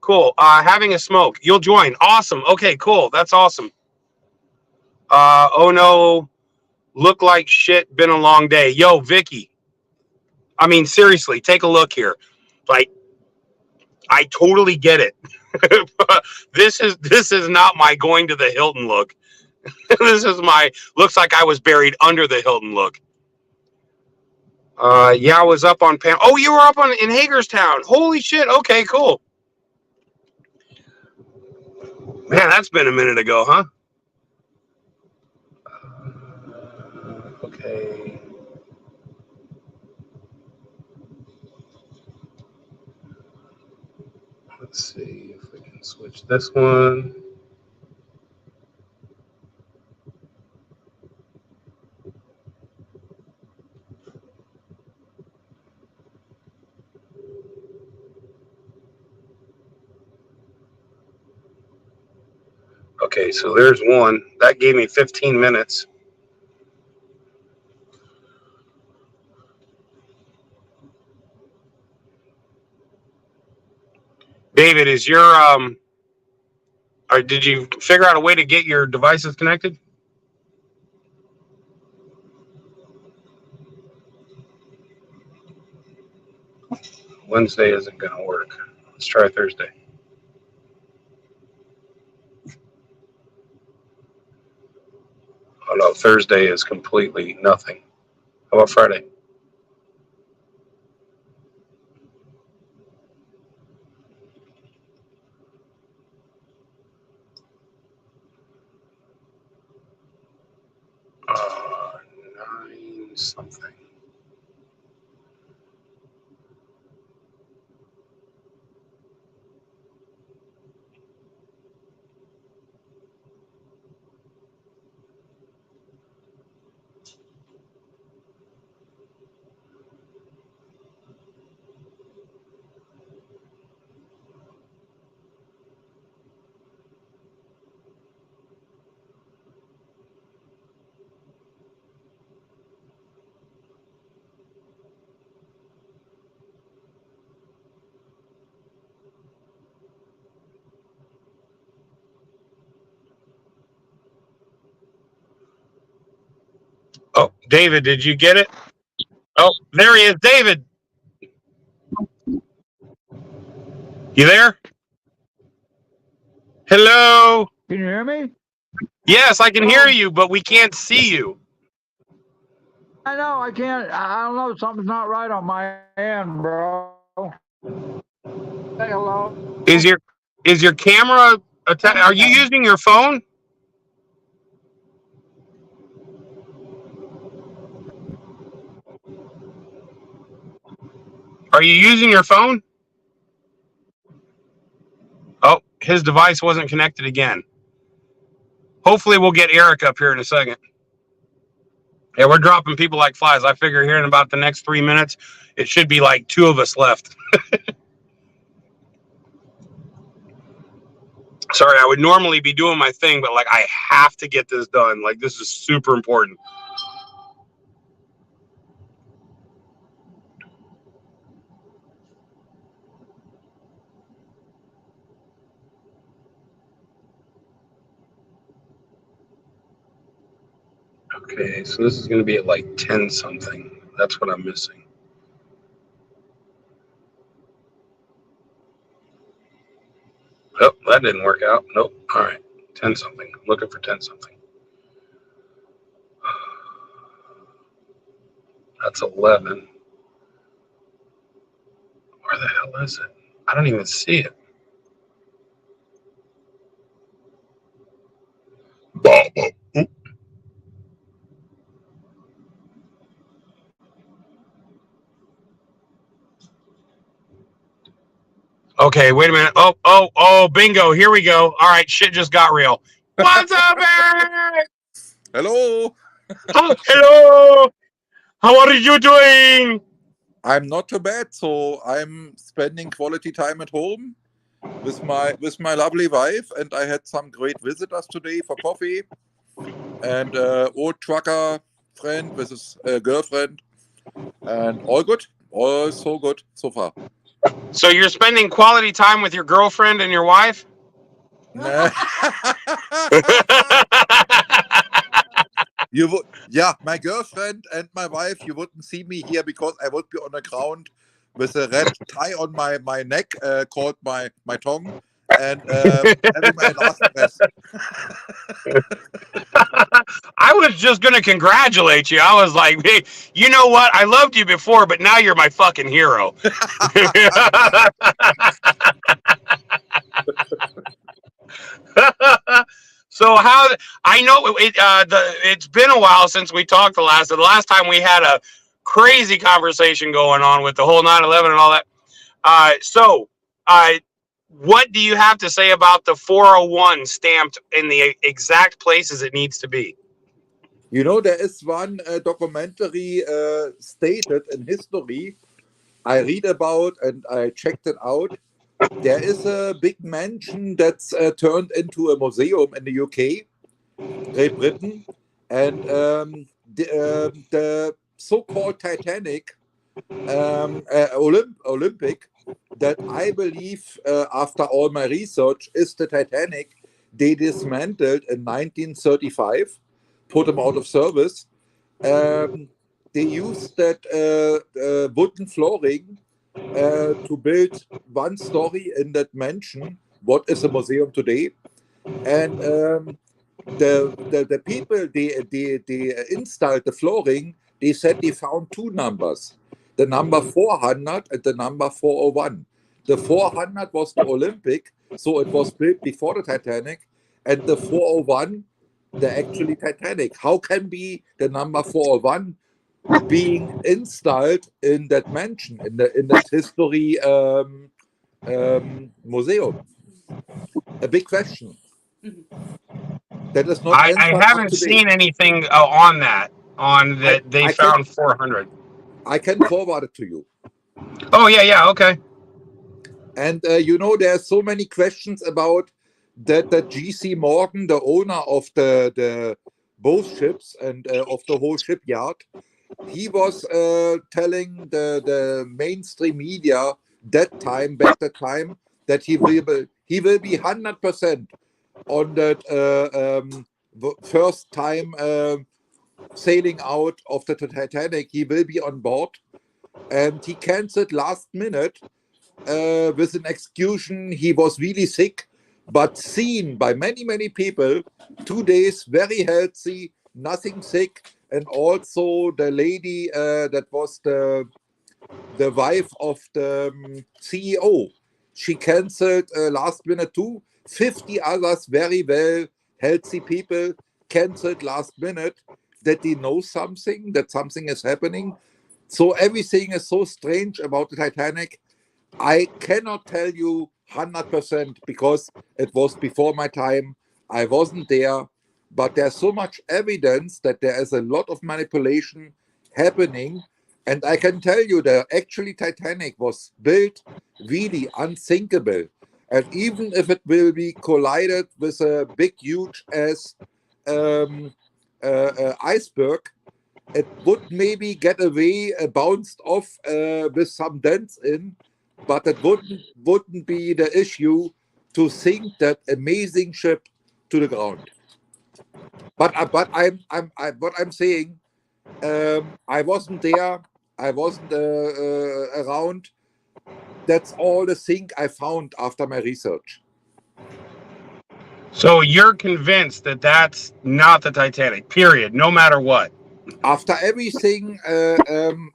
Cool. Having a smoke. You'll join. Awesome. Okay, cool. That's awesome. Oh no, look like shit. Been a long day. Yo, Vicky. I mean, seriously, take a look here. Like, I totally get it. This is not my going to the Hilton look. This is my looks like I was buried under the Hilton look. Yeah, I was up on Pan. Oh, you were up in Hagerstown. Holy shit. Okay, cool. Man, that's been a minute ago, huh? Okay. Let's see if we can switch this one. Okay, so there's one. That gave me 15 minutes. David, is your or did you figure out a way to get your devices connected? Wednesday isn't going to work. Let's try Thursday. Oh no, Thursday is completely nothing. How about Friday? Uh, 9 something. Oh, David, did you get it? Oh, there he is. David, you there? Hello? Can you hear me? Yes, I can hear you, but we can't see you. I know, I can't. I don't know. Something's not right on my end, bro. Say hello. Is your camera are you using your phone? Are you using your phone? Oh, his device wasn't connected again. Hopefully we'll get Eric up here in a second. Yeah, we're dropping people like flies. I figure here in about the next 3 minutes, it should be like 2 of us left. Sorry, I would normally be doing my thing, but like I have to get this done. Like this is super important. Okay, so this is going to be at like 10 something. That's what I'm missing. Oh, that didn't work out. Nope. All right, 10 something. I'm looking for 10 something. That's 11. Where the hell is it? I don't even see it. Okay, wait a minute. Oh, bingo. Here we go. All right, shit just got real. What's up, Eric? Hello. Oh, hello. How are you doing? I'm not too bad. So I'm spending quality time at home with my lovely wife, and I had some great visitors today for coffee. And old trucker friend with his girlfriend, and all good, all so good so far. So you're spending quality time with your girlfriend and your wife? You would, yeah, my girlfriend and my wife. You wouldn't see me here because I would be on the ground with a red tie on my neck, called my tongue, and having my last breath. I was just going to congratulate you. I was like, hey, you know what? I loved you before, but now you're my fucking hero. So how I know it's been a while since we talked the last time we had a crazy conversation going on with the whole 9/11 and all that. What do you have to say about the 401 stamped in the exact places it needs to be? You know, there is one documentary stated in history I read about, and I checked it out. There is a big mansion that's turned into a museum in the UK, Great Britain, and the so-called Titanic Olympic, that I believe, after all my research, is the Titanic they dismantled in 1935, put them out of service. They used that wooden flooring to build one story in that mansion, what is a museum today. And the people they installed the flooring, they said they found two numbers, the number 400 and the number 401. The 400 was the Olympic, so it was built before the Titanic, and the 401, the actually Titanic. How can be the number 401 being installed in that mansion, in that history museum? A big question. That is not I answered up haven't to date. seen anything on that. They found 400. I can forward it to you. Oh yeah, okay. And you know, there are so many questions about that GC Morgan, the owner of the both ships and of the whole shipyard, he was telling the mainstream media back that time, that he will be 100% on that first time sailing out of the Titanic. He will be on board, and he canceled last minute with an excuse he was really sick, but seen by many people 2 days very healthy, nothing sick. And also the lady that was the wife of the CEO, she canceled last minute too. 50 others very well healthy people canceled last minute, that they know something, that something is happening. So everything is so strange about the Titanic. I cannot tell you 100% because it was before my time. I wasn't there, but there's so much evidence that there is a lot of manipulation happening. And I can tell you that actually Titanic was built really unthinkable. And even if it will be collided with a big, huge ass iceberg, it would maybe get away, bounced off with some dents in, but it wouldn't be the issue to sink that amazing ship to the ground. But what I'm saying, I wasn't there, I wasn't around. That's all the thing I found after my research. So you're convinced that that's not the Titanic, period, no matter what? After everything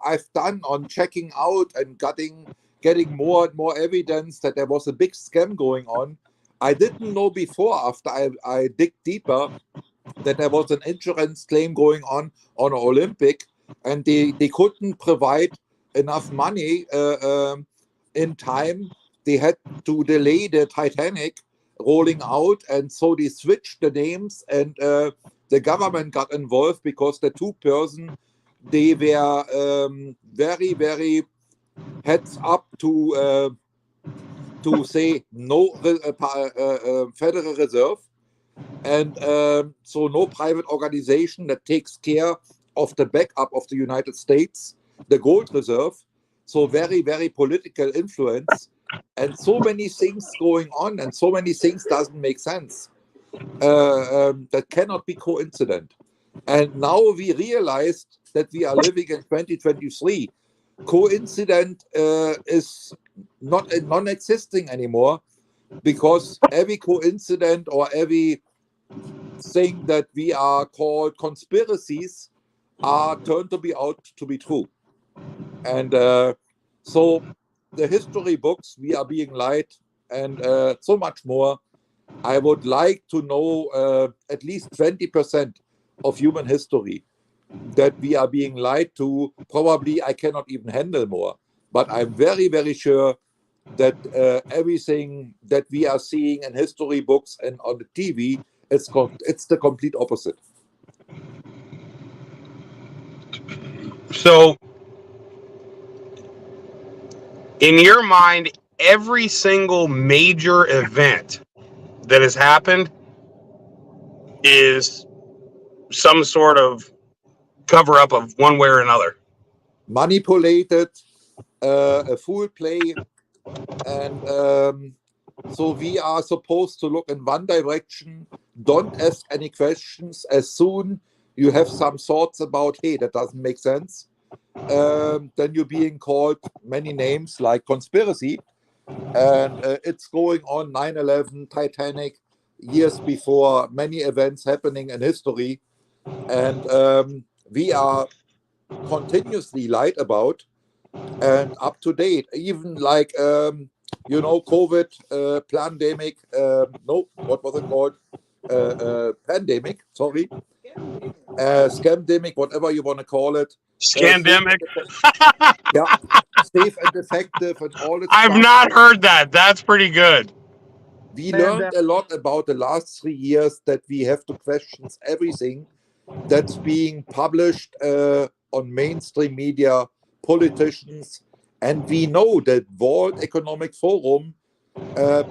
I've done on checking out and getting getting more and more evidence that there was a big scam going on. I didn't know before, after I dig deeper, that there was an insurance claim going on Olympic, and they couldn't provide enough money in time. They had to delay the Titanic rolling out, and so they switched the names, and the government got involved because the two person, they were very, very heads up to say no Federal Reserve, and so no private organization that takes care of the backup of the United States, the gold reserve. So very, very political influence, and so many things going on, and so many things doesn't make sense. That cannot be coincident. And now we realized that we are living in 2023. Coincident is not non-existing anymore, because every coincidence or every thing that we are called conspiracies are turned to be out to be true. And so the history books, we are being lied, and so much more. I would like to know at least 20% of human history that we are being lied to. Probably I cannot even handle more, but I'm very, very sure that everything that we are seeing in history books and on the TV, it's the complete opposite. So, in your mind, every single major event that has happened is some sort of cover up of one way or another. Manipulated, a fool play, and so we are supposed to look in one direction. Don't ask any questions. As soon you have some thoughts about, hey, that doesn't make sense, then you're being called many names like conspiracy. And it's going on 9/11, Titanic, years before, many events happening in history. And we are continuously lied about and up to date, even like COVID pandemic. No, what was it called? Pandemic. Sorry, scamdemic, whatever you want to call it. Scandemic. Yeah, safe and effective, and all that. I've not heard that. That's pretty good. We learned a lot about the last 3 years, that we have to question everything that's being published on mainstream media, politicians, and we know that World Economic Forum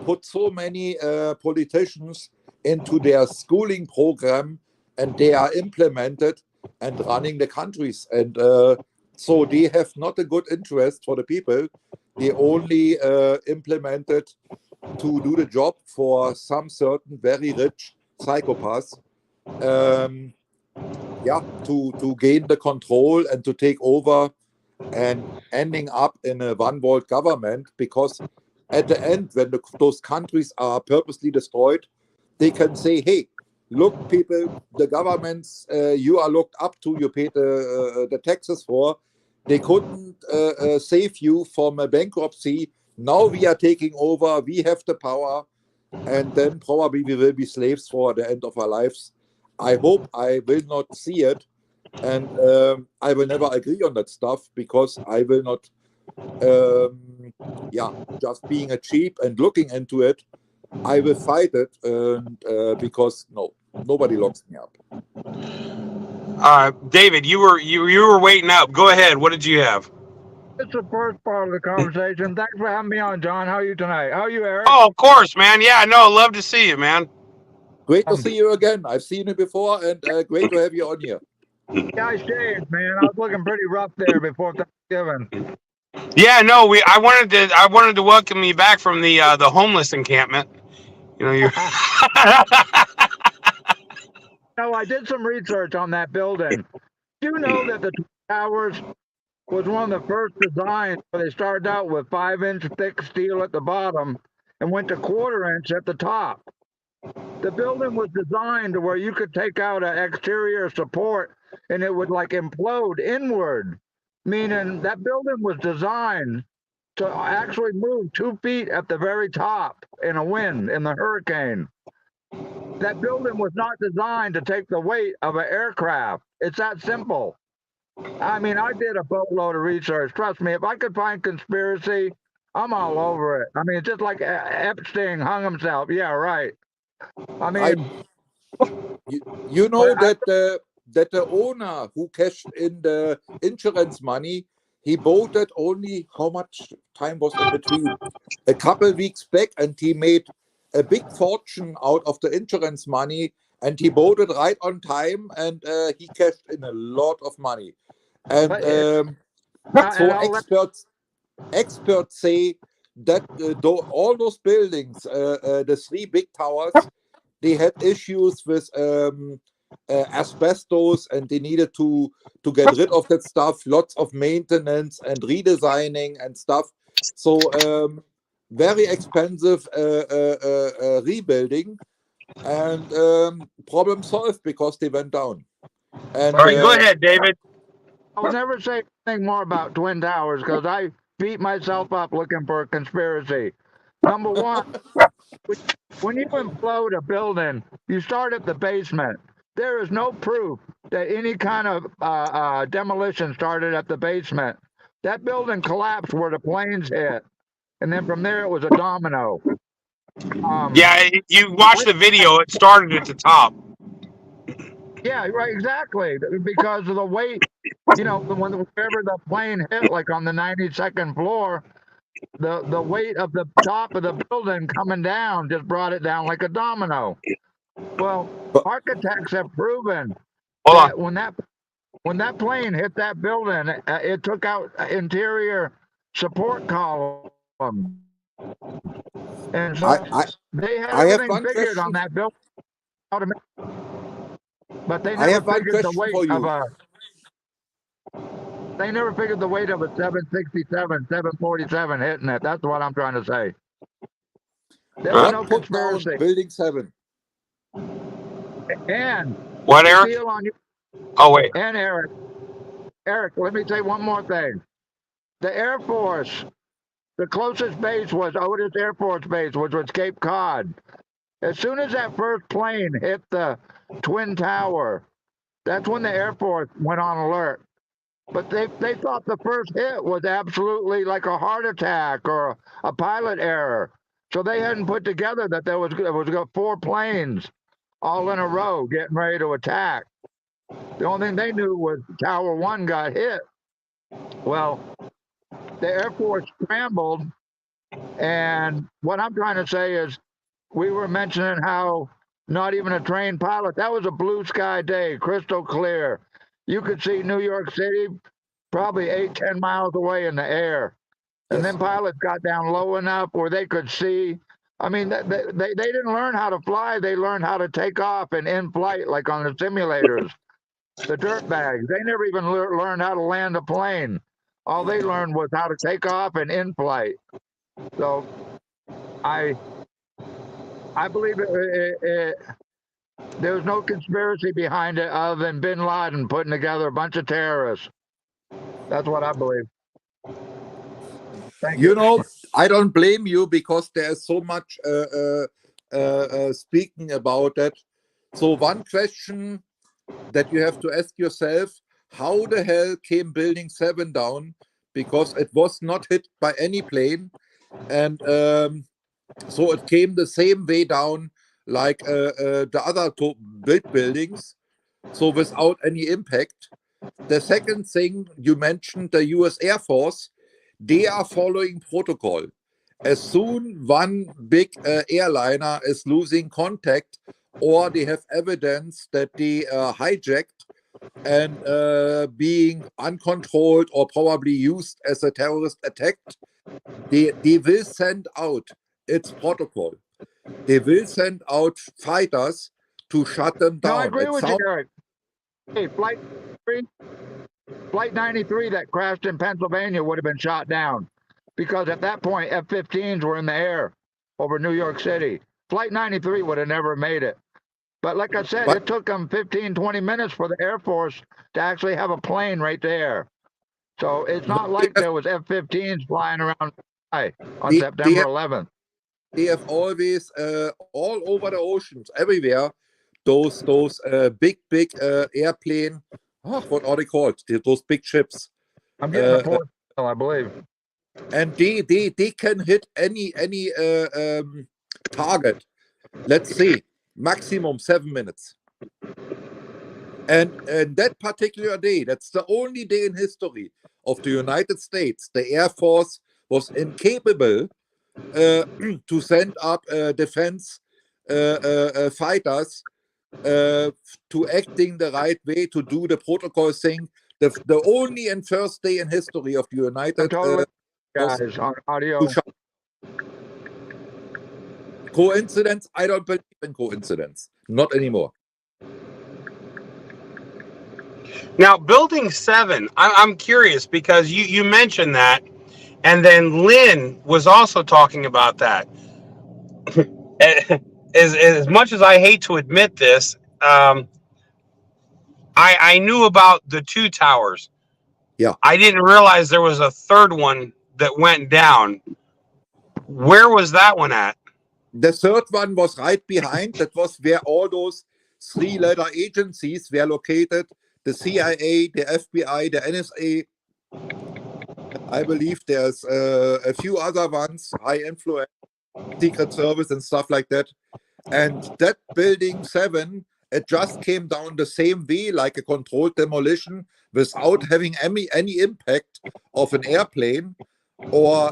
put so many politicians into their schooling program, and they are implemented and running the countries, and so they have not a good interest for the people. They only implemented to do the job for some certain very rich psychopaths, to gain the control and to take over, and ending up in a one world government, because at the end, when those countries are purposely destroyed, they can say, hey, look, people, the governments you are looked up to, you paid the taxes for, they couldn't save you from a bankruptcy. Now we are taking over, we have the power, and then probably we will be slaves for the end of our lives. I hope I will not see it, and I will never agree on that stuff, because I will not, just being a cheap and looking into it, I will fight it, and because nobody locks me up. David, you were waiting up. Go ahead. What did you have? It's the first part of the conversation. Thanks for having me on, John. How are you tonight? How are you, Eric? Oh, of course, man. Yeah, no, love to see you, man. Great to see you again. I've seen you before, and great to have you on here. Yeah, I shaved, man. I was looking pretty rough there before Thanksgiving. Yeah, no, I wanted to welcome you back from the homeless encampment. You know, you. No, I did some research on that building. Do you know that the Towers was one of the first designs where they started out with 5-inch thick steel at the bottom and went to 1/4 inch at the top? The building was designed to where you could take out an exterior support and it would like implode inward, meaning that building was designed to actually move 2 feet at the very top in a wind in the hurricane. That building was not designed to take the weight of an aircraft. It's that simple. I mean, I did a boatload of research. Trust me, if I could find conspiracy, I'm all over it. I mean, it's just like Epstein hung himself. Yeah, right. I mean, you know but that the owner who cashed in the insurance money, he bought it only, how much time was in between? A couple weeks back, and he made a big fortune out of the insurance money, and he bought it right on time, and he cashed in a lot of money. And so experts say that all those buildings, the 3 big towers, they had issues with asbestos, and they needed to get rid of that stuff. Lots of maintenance and redesigning and stuff. So very expensive rebuilding, and problem solved because they went down. And All right, go ahead, David. I'll never say anything more about Twin Towers because I beat myself up looking for a conspiracy. Number one, when you implode a building, you start at the basement. There is no proof that any kind of demolition started at the basement. That building collapsed where the planes hit, and then from there it was a domino. Yeah, you watch the video. It started at the top. Yeah, right, exactly. Because of the weight, whenever the plane hit, like on the 92nd floor, the weight of the top of the building coming down just brought it down like a domino. Well, architects have proven that when that plane hit that building, it took out interior support columns, and so they had everything figured on that building. But they never figured the weight of a. They never figured the weight of a 767, 747 hitting it. That's what I'm trying to say. There was no conspiracy. Building 7. And what, Eric? Oh, wait. And Eric, let me say one more thing. The Air Force, the closest base was Otis Air Force Base, which was Cape Cod. As soon as that first plane hit the Twin Tower, that's when the Air Force went on alert. But they thought the first hit was absolutely like a heart attack or a pilot error. So they hadn't put together that there was 4 planes all in a row getting ready to attack. The only thing they knew was Tower 1 got hit. Well, the Air Force scrambled, and what I'm trying to say is we were mentioning how not even a trained pilot, that was a blue sky day, crystal clear. You could see New York City probably 8-10 miles away in the air. And then pilots got down low enough where they could see. I mean, they didn't learn how to fly. They learned how to take off and in flight, like on the simulators. The dirt bags, they never even learned how to land a plane. All they learned was how to take off and in flight. So I believe there's no conspiracy behind it other than bin Laden putting together a bunch of terrorists. That's what I believe. Thank you. You know, I don't blame you because there's so much speaking about that. So one question that you have to ask yourself, how the hell came Building 7 down? Because it was not hit by any plane. And so it came the same way down like the other 2 big buildings. So without any impact. The second thing you mentioned, the US Air Force, they are following protocol. As soon one big airliner is losing contact or they have evidence that they hijacked and being uncontrolled or probably used as a terrorist attack, they will send out, it's protocol, they will send out fighters to shut them down. No, I agree with you, Eric. Hey, Flight 93 that crashed in Pennsylvania would have been shot down because at that point, F-15s were in the air over New York City. Flight 93 would have never made it. But like I said, it took them 15, 20 minutes for the Air Force to actually have a plane right there. So it's No, not like there was F-15s flying around the sky on they September have 11th. they have always all over the oceans, everywhere, those big airplane. Oh, what are they called? Those big ships. I'm getting a Uh, fourth, I believe. and they can hit any target. Let's say maximum 7 minutes. And that particular day, that's the only day in history of the United States, the Air Force was incapable to send up defense fighters to acting the right way, to do the protocol thing. The only and first day in history of the I'm United totally was guys on audio. to shut. Coincidence? I don't believe in coincidence. Not anymore. Now, Building 7, I'm curious because you mentioned that, and then Lynn was also talking about that. As much as I hate to admit this, I knew about the 2 towers. Yeah. I didn't realize there was a third one that went down. Where was that one at? The third one was right behind. That was where all those 3-letter agencies were located. The CIA, the FBI, the NSA. I believe there's a few other ones, high influence, Secret Service and stuff like that. And that Building 7, it just came down the same way, like a controlled demolition, without having any impact of an airplane, or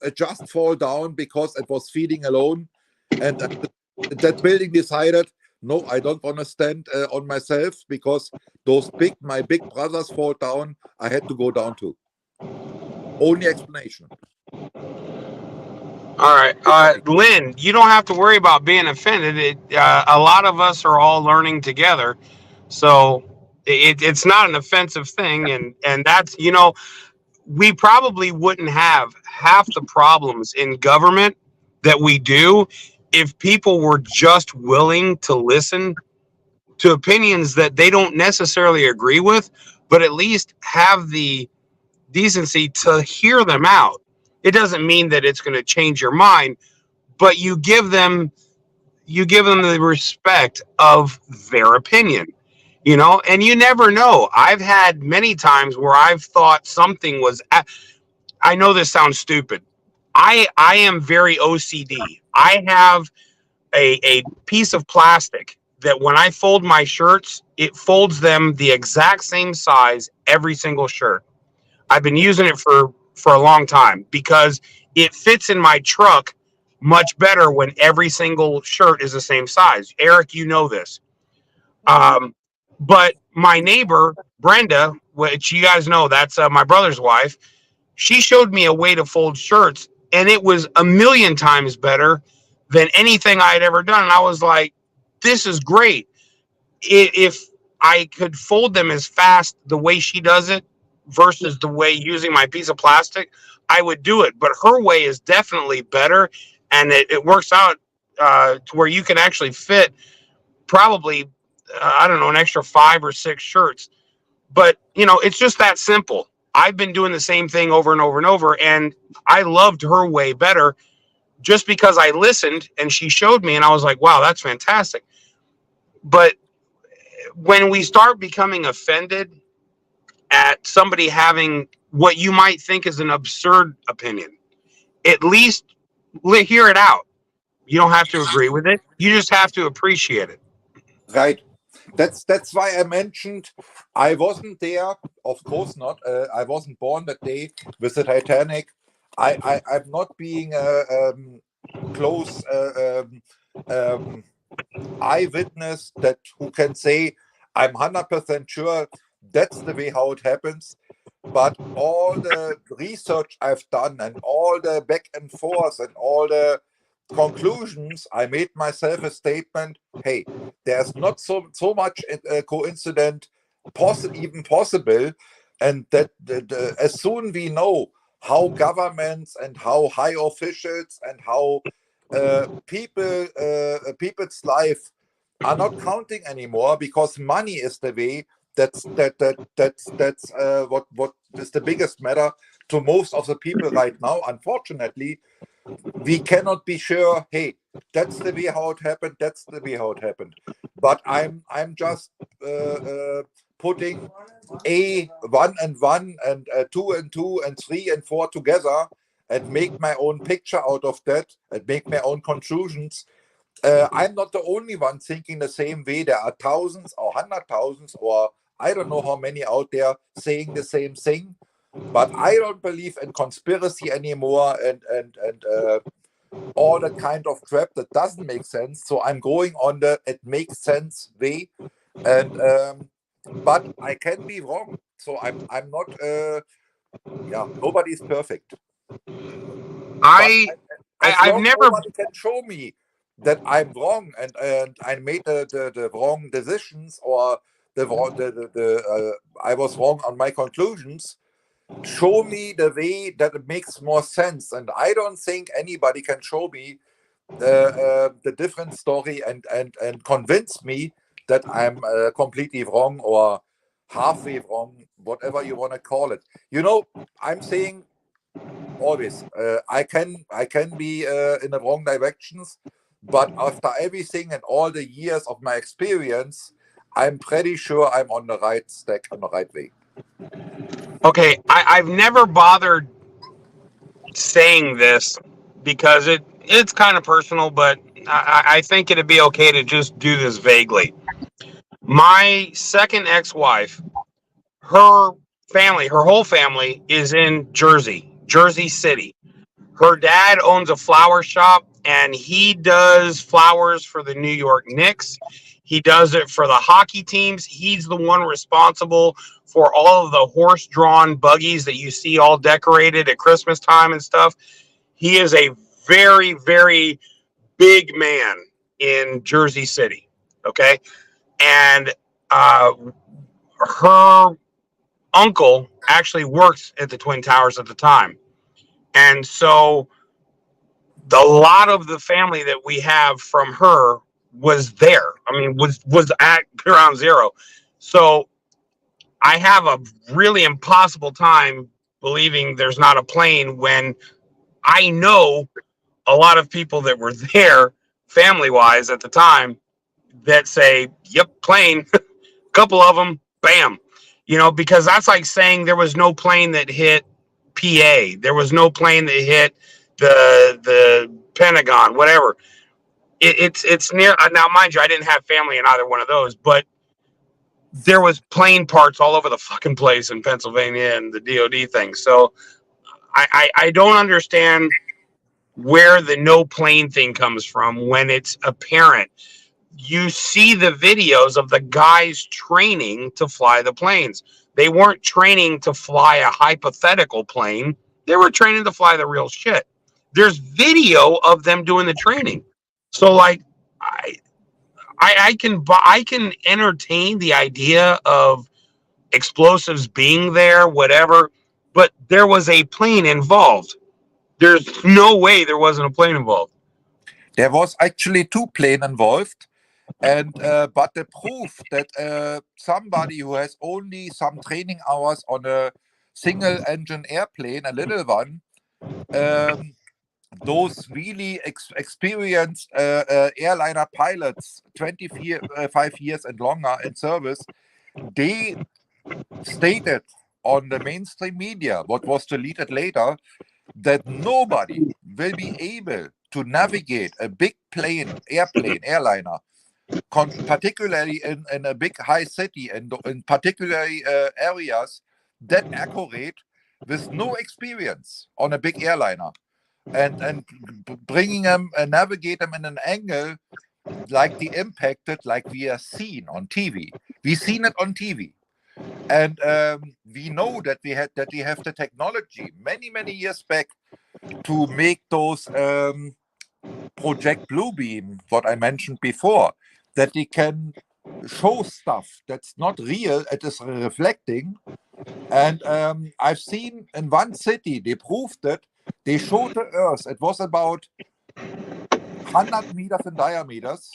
it just fall down because it was feeding alone. And that building decided, no, I don't want to stand on myself, because my big brothers fall down, I had to go down too. Only explanation. All right, Lynn, you don't have to worry about being offended. A lot of us are all learning together, so it's not an offensive thing, and that's, we probably wouldn't have half the problems in government that we do if people were just willing to listen to opinions that they don't necessarily agree with, but at least have the decency to hear them out. It doesn't mean that it's going to change your mind, but you give them the respect of their opinion, and you never know. I've had many times where I've thought something was, I know this sounds stupid. I am very OCD. I have a piece of plastic that when I fold my shirts, it folds them the exact same size, every single shirt. I've been using it for a long time because it fits in my truck much better when every single shirt is the same size. Eric, you know this. But my neighbor, Brenda, which you guys know, that's my brother's wife, she showed me a way to fold shirts, and it was a million times better than anything I had ever done. And I was like, this is great. If I could fold them as fast the way she does it versus the way using my piece of plastic, I would do it. But her way is definitely better, and it works out to where you can actually fit probably, I don't know, an extra 5 or 6 shirts. But, it's just that simple. I've been doing the same thing over and over and over, and I loved her way better just because I listened and she showed me, and I was like, wow, that's fantastic. But when we start becoming offended at somebody having what you might think is an absurd opinion, at least hear it out. You don't have to agree with it. You just have to appreciate it. Right. That's why I mentioned I wasn't there. Of course not. I wasn't born that day with the Titanic. I'm not being close eyewitness that who can say I'm 100% sure that's the way how it happens. But all the research I've done and all the back and forth and all the conclusions, I made myself a statement. Hey, there's not so much coincidence even possible, and that as soon we know how governments and how high officials and how people's life are not counting anymore, because money is the way That's what is the biggest matter to most of the people right now. Unfortunately, we cannot be sure, hey, that's the way how it happened, that's the way how it happened. But I'm just putting a 1 and 1 and 2 and 2 and 3 and 4 together and make my own picture out of that and make my own conclusions. I'm not the only one thinking the same way. There are thousands or 100,000 or I don't know how many out there saying the same thing. But I don't believe in conspiracy anymore and all that kind of crap that doesn't make sense. So I'm going on the it makes sense way, and but I can be wrong. So I'm not. Nobody's perfect. I've never. Nobody can show me that I'm wrong and I made the wrong decisions or I was wrong on my conclusions. Show me the way that it makes more sense, and I don't think anybody can show me the different story and convince me that I'm completely wrong or halfway wrong, whatever you want to call it. I'm saying always I can be in the wrong directions, but after everything and all the years of my experience, I'm pretty sure I'm on the right stack, on the right way. Okay, I've never bothered saying this because it's kind of personal, but I think it'd be okay to just do this vaguely. My second ex-wife, her whole family is in Jersey City. Her dad owns a flower shop and he does flowers for the New York Knicks. He does it for the hockey teams. He's the one responsible for all of the horse-drawn buggies that you see all decorated at Christmas time and stuff. He is a very, very big man in Jersey City. Okay. And her uncle actually worked at the Twin Towers at the time. And so a lot of the family that we have from her was there. I mean, was at ground zero. So I have a really impossible time believing there's not a plane when I know a lot of people that were there family wise at the time that say, yep, plane, a couple of them, bam. Because that's like saying there was no plane that hit PA. There was no plane that hit the Pentagon, whatever. It's near now, mind you, I didn't have family in either one of those, but there was plane parts all over the fucking place in Pennsylvania and the DoD thing. So I don't understand where the no plane thing comes from when it's apparent. You see the videos of the guys training to fly the planes. They weren't training to fly a hypothetical plane. They were training to fly the real shit. There's video of them doing the training. So like I can entertain the idea of explosives being there, whatever, but there was a plane involved. There's no way there wasn't a plane involved. There was actually 2 planes involved. And but the proof that somebody who has only some training hours on a single engine airplane, a little one, those really experienced airliner pilots, 25 years and longer in service, they stated on the mainstream media, what was deleted later, that nobody will be able to navigate a big airliner, particularly in a big high city and in particularly areas that accurate with no experience on a big airliner, and bringing them and navigate them in an angle like the impacted, like we are seen on TV. We've seen it on TV, and we know that we have the technology many years back to make those Project Bluebeam, what I mentioned before, that they can show stuff that's not real, it is reflecting. And I've seen in one city, they proved it, they showed the Earth, it was about 100 meters in diameters,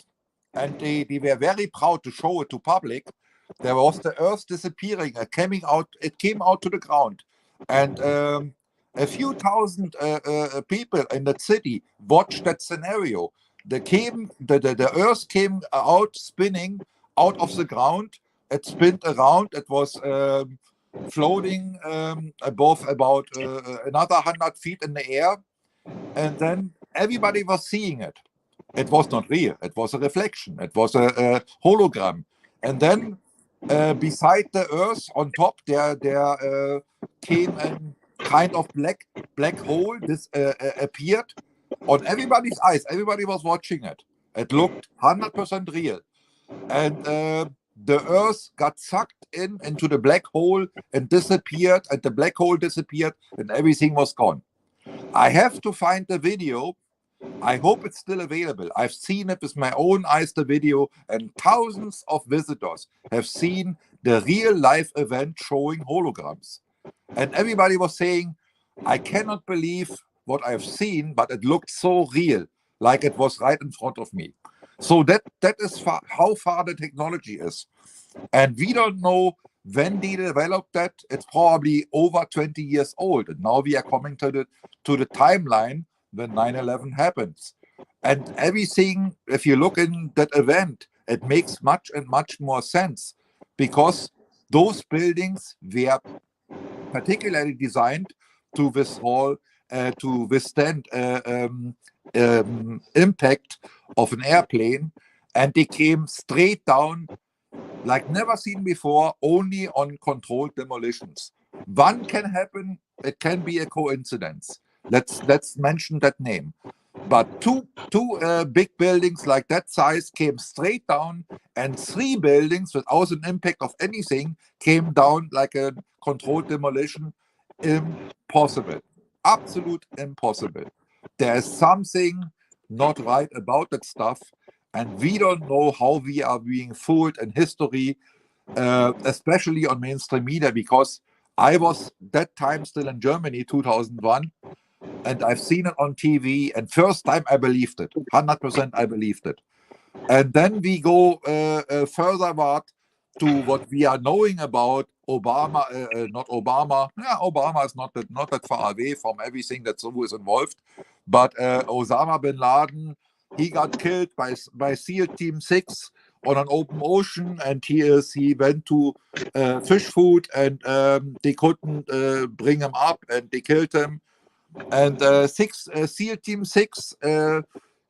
and they were very proud to show it to public, there was the Earth disappearing, it came out to the ground, and a few thousand people in that city watched that scenario. The Earth came out spinning out of the ground. It spun around. It was floating above about another 100 feet in the air, and then everybody was seeing it. It was not real. It was a reflection. It was a hologram. And then beside the Earth, on top, there came a kind of black hole. This appeared on everybody's eyes. Everybody was watching it. It looked 100% real. And the Earth got sucked into the black hole and disappeared. And the black hole disappeared, and everything was gone. I have to find the video. I hope it's still available. I've seen it with my own eyes, the video, and thousands of visitors have seen the real life event showing holograms. And everybody was saying, I cannot believe what I've seen, but it looked so real, like it was right in front of me. So that is how far the technology is. And we don't know when they developed that. It's probably over 20 years old. And now we are coming to the timeline when 9/11 happens. And everything, if you look in that event, it makes much and much more sense, because those buildings were particularly designed to withstand impact of an airplane, and they came straight down like never seen before, only on controlled demolitions. One can happen, it can be a coincidence. Let's mention that name. But two big buildings like that size came straight down, and 3 buildings without an impact of anything came down like a controlled demolition. Impossible. Absolute impossible. There is something not right about that stuff, and we don't know how we are being fooled in history, especially on mainstream media, because I was that time still in Germany, 2001, and I've seen it on TV, and first time I believed it. 100% I believed it. And then we go furtherward to what we are knowing about Obama, not Obama. Yeah, Obama is not that far away from everything that's always involved. But Osama bin Laden, he got killed by SEAL Team 6 on an open ocean, and he went to fish food, and they couldn't bring him up, and they killed him. And SEAL Team 6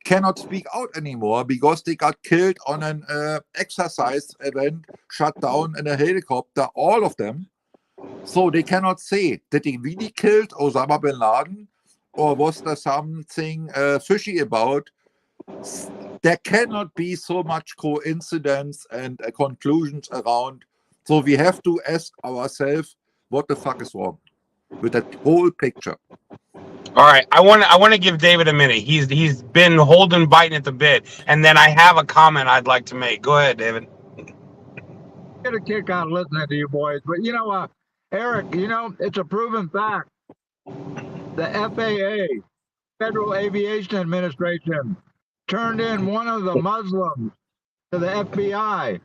cannot speak out anymore because they got killed on an exercise event, shut down in a helicopter, all of them. So they cannot say, did they really killed Osama bin Laden, or was there something fishy about? There cannot be so much coincidence and conclusions around. So we have to ask ourselves, what the fuck is wrong with that whole picture? All right, I want to give David a minute. He's been biting at the bit, and then I have a comment I'd like to make. Go ahead, David. Get a kick out of listening to you boys, but Eric, it's a proven fact. The FAA, Federal Aviation Administration, turned in one of the Muslims to the FBI,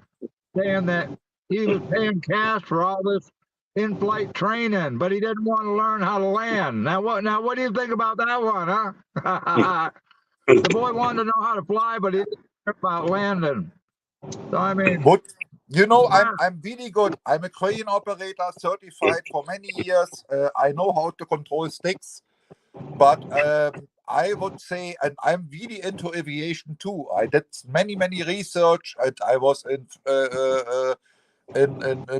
saying that he was paying cash for all this in-flight training, but he didn't want to learn how to land. Now what do you think about that one, huh? The boy wanted to know how to fly, but he didn't care about landing. So I mean, but I'm really good. I'm a crane operator, certified for many years. I know how to control sticks, but I would say, and I'm really into aviation too. I did many research, and I was in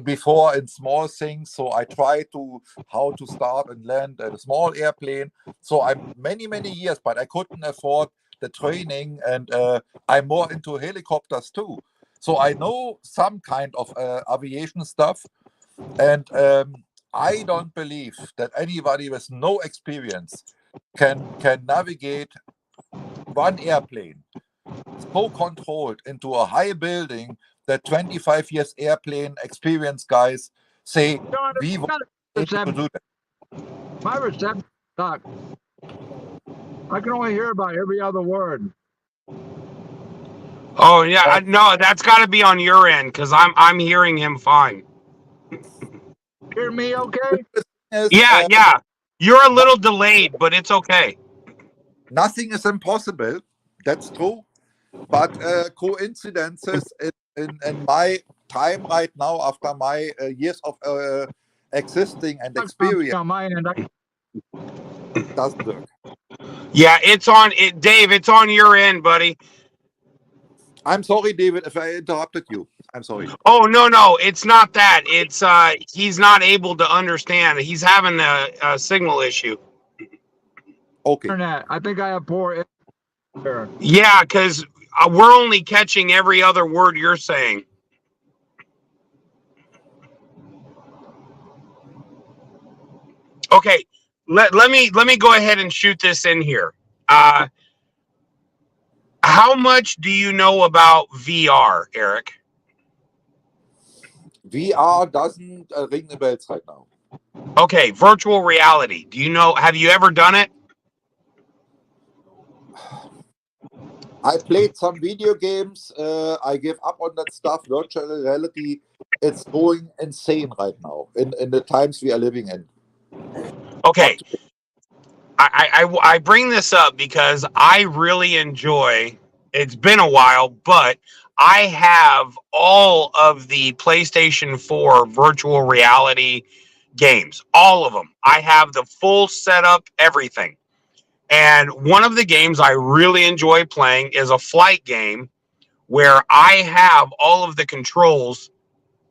before in small things, so I try to how to start and land a small airplane. So I'm many years, but I couldn't afford the training, and I'm more into helicopters too. So I know some kind of aviation stuff, and I don't believe that anybody with no experience can navigate one airplane so controlled into a high building that 25 years airplane experienced guys say, we want to do that. My reception sucks. I can only hear about every other word. Oh yeah, no, that's got to be on your end because I'm hearing him fine. Hear me okay? Is, Yeah, yeah, you're a little delayed, but it's okay. nothing is impossible. That's true. But coincidences in my time right now, after my years of existing and experience, On my end, doesn't work. Yeah, it's on it, Dave. It's on your end, buddy. I'm sorry, David, if I interrupted you. I'm sorry. Oh no, no, it's not that. It's he's not able to understand. He's having a signal issue. Okay. internet. I think I have poor internet. Yeah, because we're only catching every other word you're saying. Okay, let me go ahead and shoot this in here. How much do you know about VR, Eric? VR doesn't ring the bells right now. Okay, virtual reality. Do you know? Have you ever done it? I played some video games. I gave up on that stuff. Virtual reality, it's going insane right now in the times we are living in. Okay, I bring this up because I really enjoy. It's been a while, but I have all of the PlayStation 4 virtual reality games, all of them. I have the full setup, everything. And one of the games I really enjoy playing is a flight game where I have all of the controls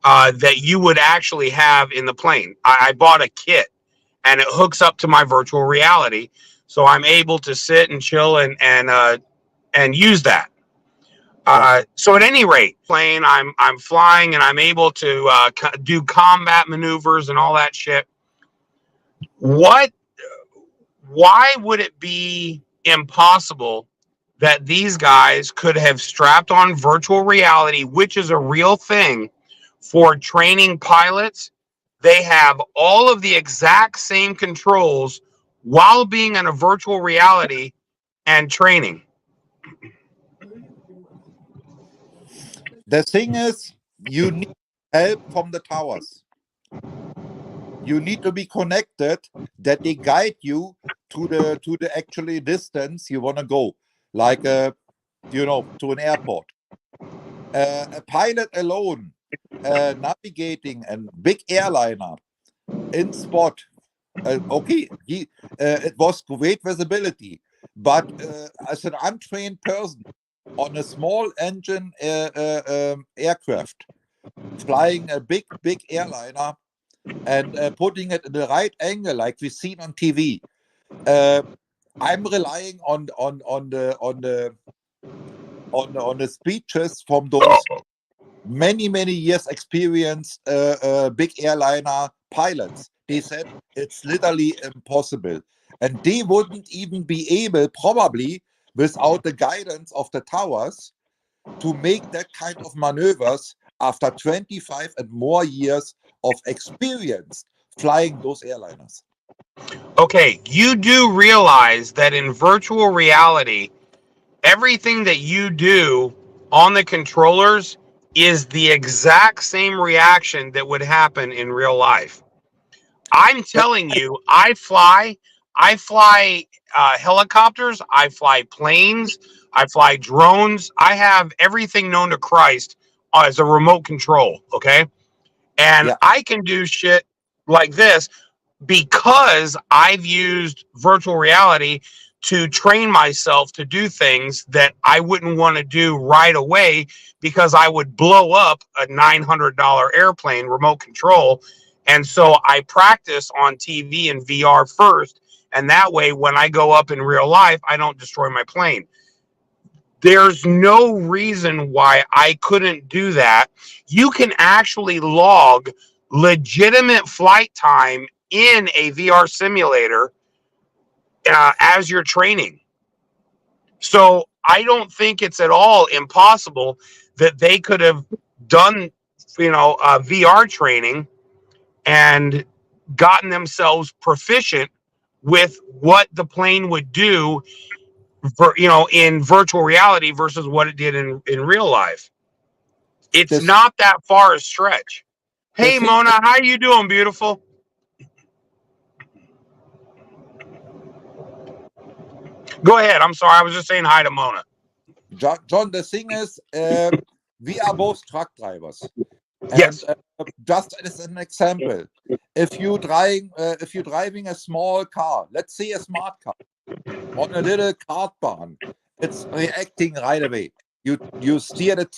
that you would actually have in the plane. I bought a kit and it hooks up to my virtual reality, so I'm able to sit and chill and use that. So at any rate, plane, I'm flying and I'm able to do combat maneuvers and all that shit. What? Why would it be impossible that these guys could have strapped on virtual reality, which is a real thing, for training pilots? They have all of the exact same controls while being in a virtual reality and training. The thing is, you need help from the towers. You need to be connected that they guide you to the actually distance you want to go, like to an airport. A pilot alone navigating a big airliner in spot. Okay, it was great visibility, but as an untrained person on a small engine aircraft, flying a big airliner and putting it in the right angle, like we've seen on TV. I'm relying on the speeches from those many years experienced big airliner pilots. They said it's literally impossible, and they wouldn't even be able, probably without the guidance of the towers, to make that kind of maneuvers after 25 and more years of experience flying those airliners. Okay, you do realize that in virtual reality, everything that you do on the controllers is the exact same reaction that would happen in real life. I'm telling you, I fly helicopters, I fly planes, I fly drones. I have everything known to Christ as a remote control. Okay. And Yeah. I can do shit like this because I've used virtual reality to train myself to do things that I wouldn't want to do right away because I would blow up a $900 airplane remote control. And so I practice on TV and VR first. And that way, when I go up in real life, I don't destroy my plane. There's no reason why I couldn't do that. You can actually log legitimate flight time in a VR simulator as you're training. So I don't think it's at all impossible that they could have done, VR training and gotten themselves proficient with what the plane would do in virtual reality versus what it did in real life. It's The, not that far a stretch. the Hey thing, Mona, how you doing, beautiful? Go ahead. I'm sorry. I was just saying hi to Mona. John, the thing is, we are both truck drivers. And Yes. just as an example, if you're driving a small car, let's say a smart car, on a little kart barn, it's reacting right away. You steer it,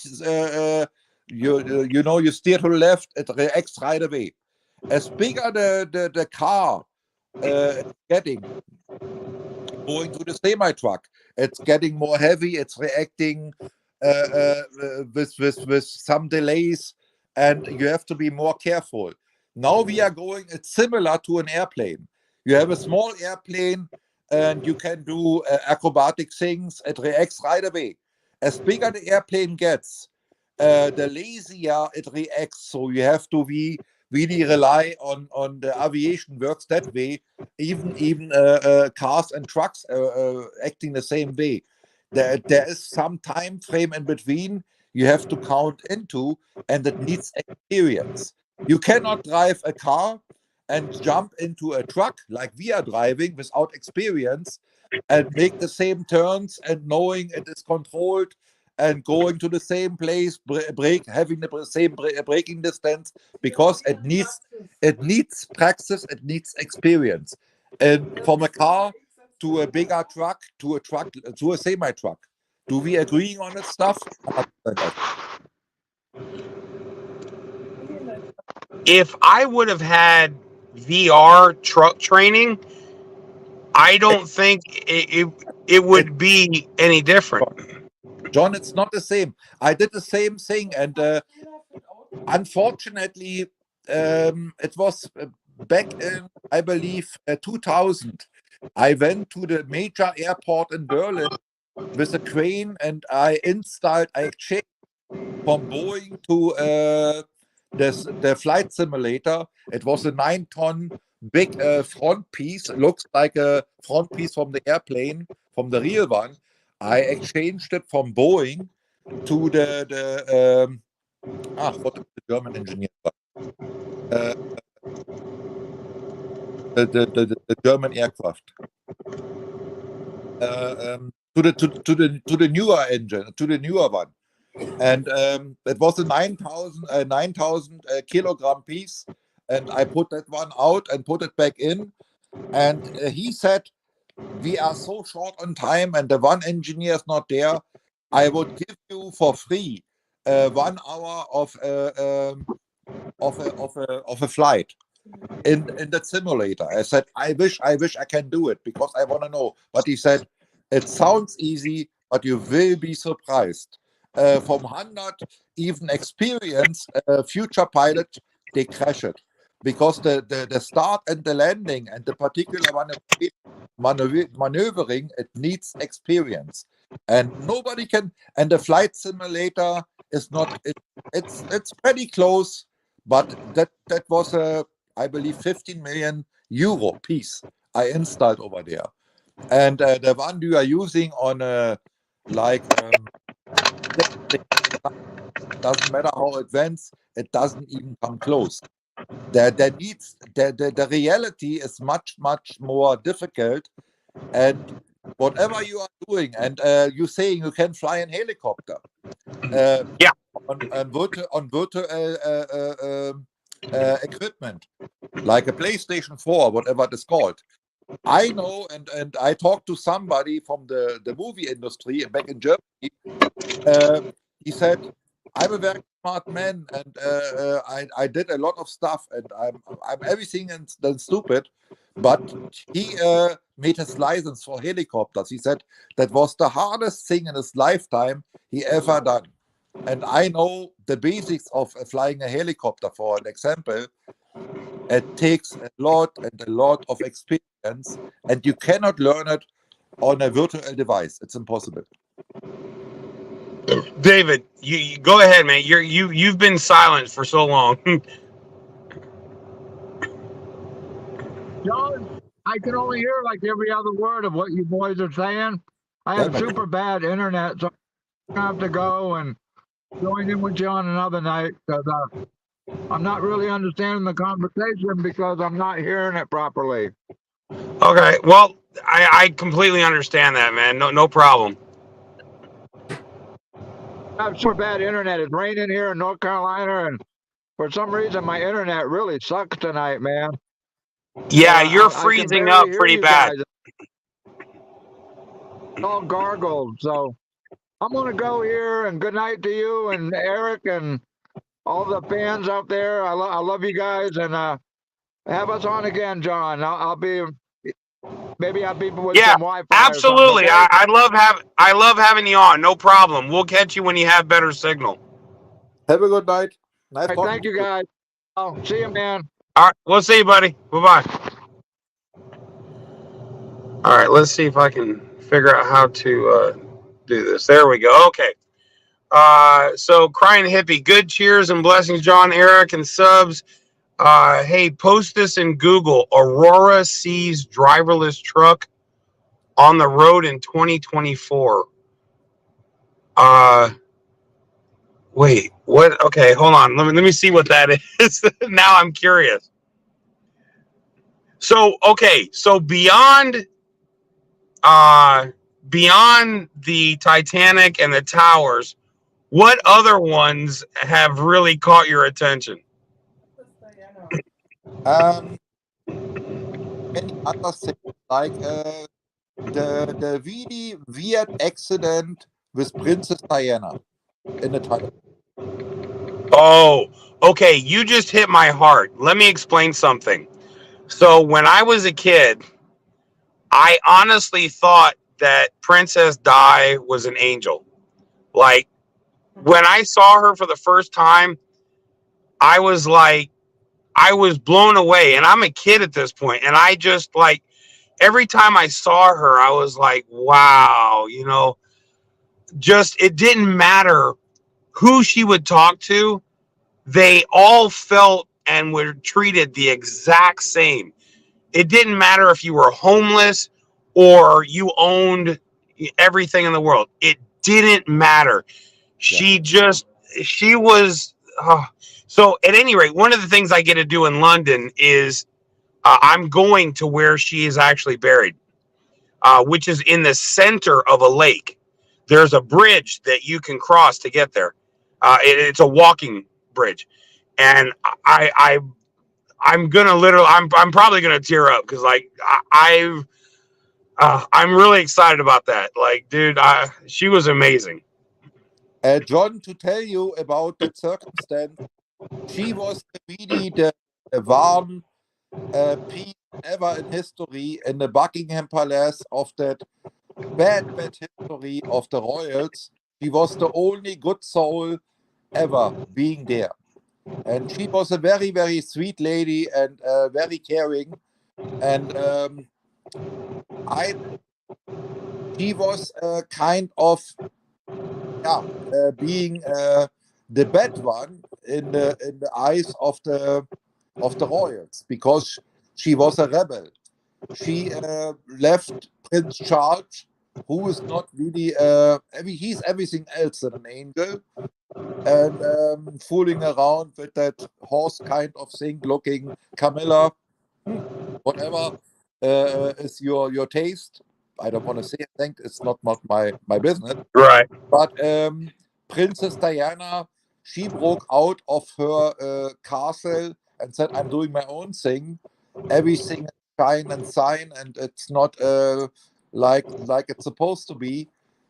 you steer to the left, it reacts right away. As bigger the car getting, going to the semi truck, it's getting more heavy. It's reacting with some delays, and you have to be more careful. Now we are going. It's similar to an airplane. You have a small airplane, and you can do acrobatic things. It reacts right away. As bigger the airplane gets, the lazier it reacts. So you have to be really rely on the aviation works that way. Even cars and trucks acting the same way. There is some time frame in between you have to count into, and it needs experience. You cannot drive a car and jump into a truck like we are driving without experience and make the same turns and knowing it is controlled and going to the same place, having the same braking distance, because it needs practice, it needs experience. And from a car to a bigger truck to a semi truck. Do we agree on that stuff? If I would have had VR truck training, I don't think it It, would be any different. John, it's not the same. I did the same thing, and unfortunately, it was back in, I believe, 2000. I went to the major airport in Berlin with a crane, and I exchanged from Boeing to the flight simulator. It was a 9-ton big front piece. It looks like a front piece from the airplane, from the real one. I exchanged it from Boeing to what is the German engineer? Uh, the German aircraft. To the newer engine, to the newer one. And it was a 9,000 kilogram piece, and I put that one out and put it back in. And he said, "We are so short on time, and the one engineer is not there. I would give you for free 1 hour of a flight in that simulator." I said, I wish I can do it because I want to know. But he said, "It sounds easy, but you will be surprised. From 100 even experienced future pilots, they crash it because the start and the landing and the particular maneuvering, it needs experience, and nobody can. And the flight simulator is not. It's pretty close, but that was a, I believe, 15 million euro piece I installed over there. And the one you are using on like doesn't matter how advanced, it doesn't even come close. The reality is much more difficult. And whatever you are doing, and you saying you can fly in helicopter, Yeah. on virtual equipment, like a PlayStation 4, whatever it is called. I know, and I talked to somebody from the movie industry back in Germany. He said, "I'm a very smart man, and I did a lot of stuff, and I'm everything and stupid." But he made his license for helicopters. He said that was the hardest thing in his lifetime he ever done. And I know the basics of flying a helicopter, for an example. It takes a lot of experience, and you cannot learn it on a virtual device. It's impossible. David, you go ahead, man. You've been silent for so long. John, I can only hear like every other word of what you boys are saying. I have super bad internet, so I have to go and join in with you on another night because I'm not really understanding the conversation because I'm not hearing it properly. Okay, well, I completely understand that, man. No problem. I have super bad internet. It's raining here in North Carolina, and for some reason my internet really sucks tonight, man. Yeah, So you're I can freezing barely up hear pretty you bad. guys. It's all gargled. So I'm gonna go here, and good night to you and Eric and all the fans out there. I love you guys, and have us on again, John. I'll be maybe I'll be with Yeah, some Wi-Fi or something. absolutely. Okay. I love having you on. No problem. We'll catch you when you have better signal. Have a good night. Nice All right, talking thank to you, you. guys. Oh, see you, man. All right, we'll see you, buddy. Bye bye. All right, let's see if I can figure out how to do this. There we go. Okay. So crying hippie, good cheers and blessings, John, Eric, and subs. Hey, post this in Google. Aurora sees driverless truck on the road in 2024. Wait, what? Okay, hold on. Let me see what that is. Now I'm curious. So okay, so beyond the Titanic and the towers, what other ones have really caught your attention? Um, Many other things like the really weird accident with Princess Diana in the Titanic. Oh, okay. You just hit my heart. Let me explain something. So when I was a kid, I honestly thought that Princess Di was an angel. Like when I saw her for the first time, I was like, I was blown away. And I'm a kid at this point, and I just like every time I saw her, I was like, wow, just it didn't matter who she would talk to, they all felt and were treated the exact same. It didn't matter if you were homeless or you owned everything in the world. It didn't matter. Yeah. She was. So, at any rate, one of the things I get to do in London is I'm going to where she is actually buried, which is in the center of a lake. There's a bridge that you can cross to get there. It's a walking bridge, and I'm gonna literally I'm probably gonna tear up because like I'm really excited about that. Like, dude, she was amazing. John, to tell you about that circumstance, she was really the warm piece ever in history in the Buckingham Palace of that bad history of the royals. She was the only good soul ever being there. And she was a very, very sweet lady and very caring. And she was kind of being the bad one in the eyes of the royals because she was a rebel. She left Prince Charles, who is not really he's everything else than an angel, and fooling around with that horse kind of thing, looking Camilla, whatever is your taste. I don't want to say it. I think it's not my business. Right. But Princess Diana, she broke out of her castle and said, "I'm doing my own thing. Everything is shine and sign, and it's not like it's supposed to be."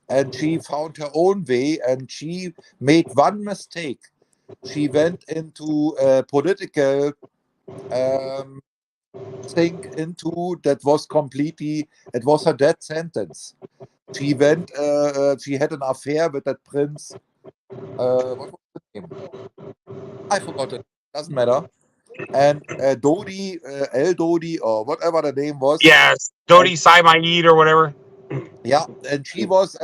And she found her own way, and she made one mistake. She went into a political thing into that was completely. It was her death sentence. She went. She had an affair with that prince. What was the name? I forgot it. Doesn't matter. And Dodi, El Dodi, or whatever the name was. Yes, And Dodi Saimaid or whatever. yeah, and she was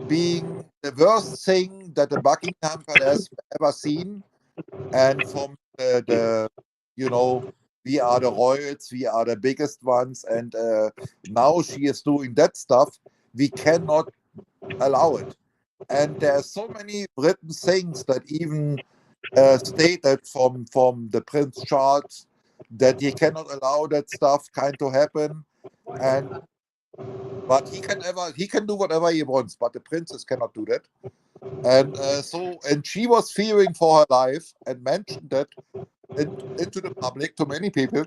being the worst thing that the Buckingham Palace ever seen. And from we are the royals, we are the biggest ones, and now she is doing that stuff. we cannot allow it. And there are so many written things that even stated from the Prince Charles that he cannot allow that stuff kind to happen. And but he can do whatever he wants, but the princess cannot do that. And and she was fearing for her life and mentioned that into the public to many people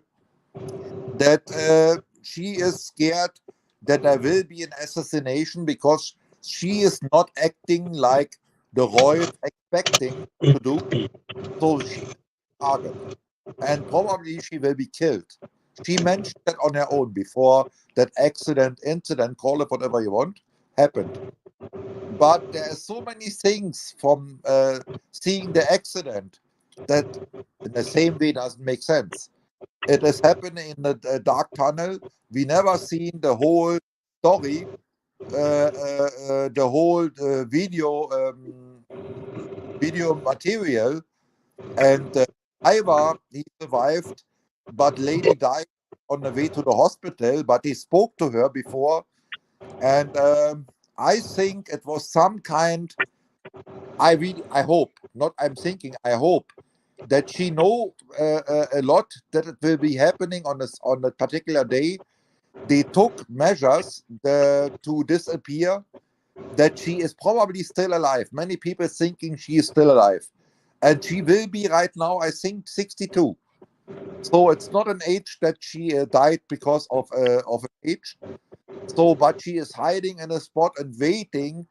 that she is scared that there will be an assassination because she is not acting like the royals expecting to do. So she is a target, and probably she will be killed. She mentioned that on her own before that incident, call it whatever you want, happened. But there are so many things from seeing the accident that in the same way doesn't make sense. It is happening in a dark tunnel. We never seen the whole story, the whole video material. And Ivar, he survived, but lady died on the way to the hospital. But he spoke to her before, and I think it was some kind. I hope not. I'm thinking. I hope that she know a lot that it will be happening on a particular day. They took measures to disappear. That she is probably still alive. Many people thinking she is still alive, and she will be right now. I think 62. So it's not an age that she died because of an age. So, but she is hiding in a spot and waiting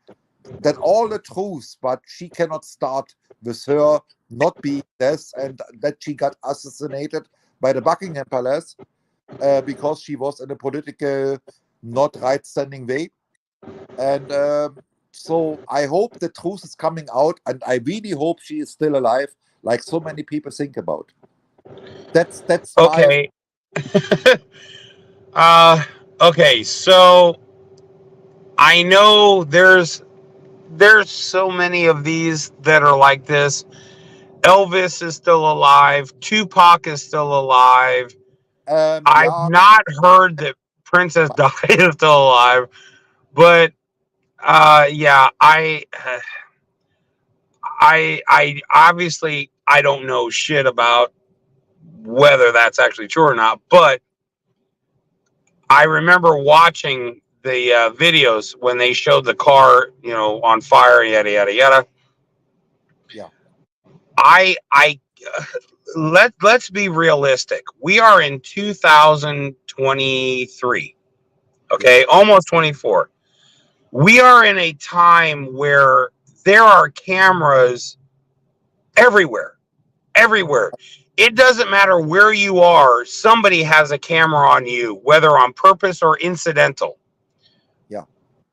that all the truth, but she cannot start with her not being dead and that she got assassinated by the Buckingham Palace because she was in a political not right standing way. And so I hope the truth is coming out, and I really hope she is still alive, like so many people think about. That's my Okay. Okay, so I know there's so many of these that are like this. Elvis is still alive. Tupac is still alive. I've yeah. not heard that Princess Di is still alive, but yeah, I obviously I don't know shit about whether that's actually true or not, but I remember watching the videos when they showed the car, on fire, yada yada yada. Yeah. I let's be realistic. We are in 2023. Okay, Yes. almost 24. We are in a time where there are cameras everywhere. Everywhere. It doesn't matter where you are, somebody has a camera on you, whether on purpose or incidental. Yeah.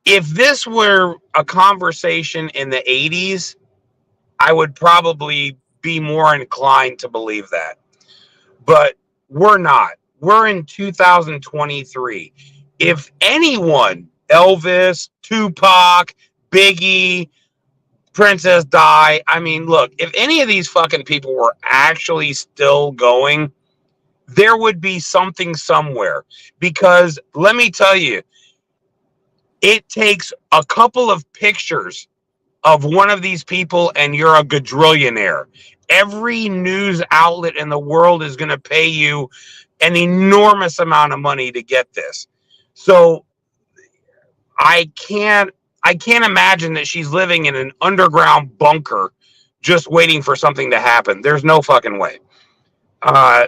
If this were a conversation in the 80s, I would probably be more inclined to believe that. But we're not. We're in 2023. If anyone, Elvis, Tupac, Biggie, Princess Di, I mean, look, if any of these fucking people were actually still going, there would be something somewhere. Because let me tell you, it takes a couple of pictures of one of these people and you're a quadrillionaire. Every news outlet in the world is going to pay you an enormous amount of money to get this. So I can't imagine that she's living in an underground bunker just waiting for something to happen. There's no fucking way. Uh,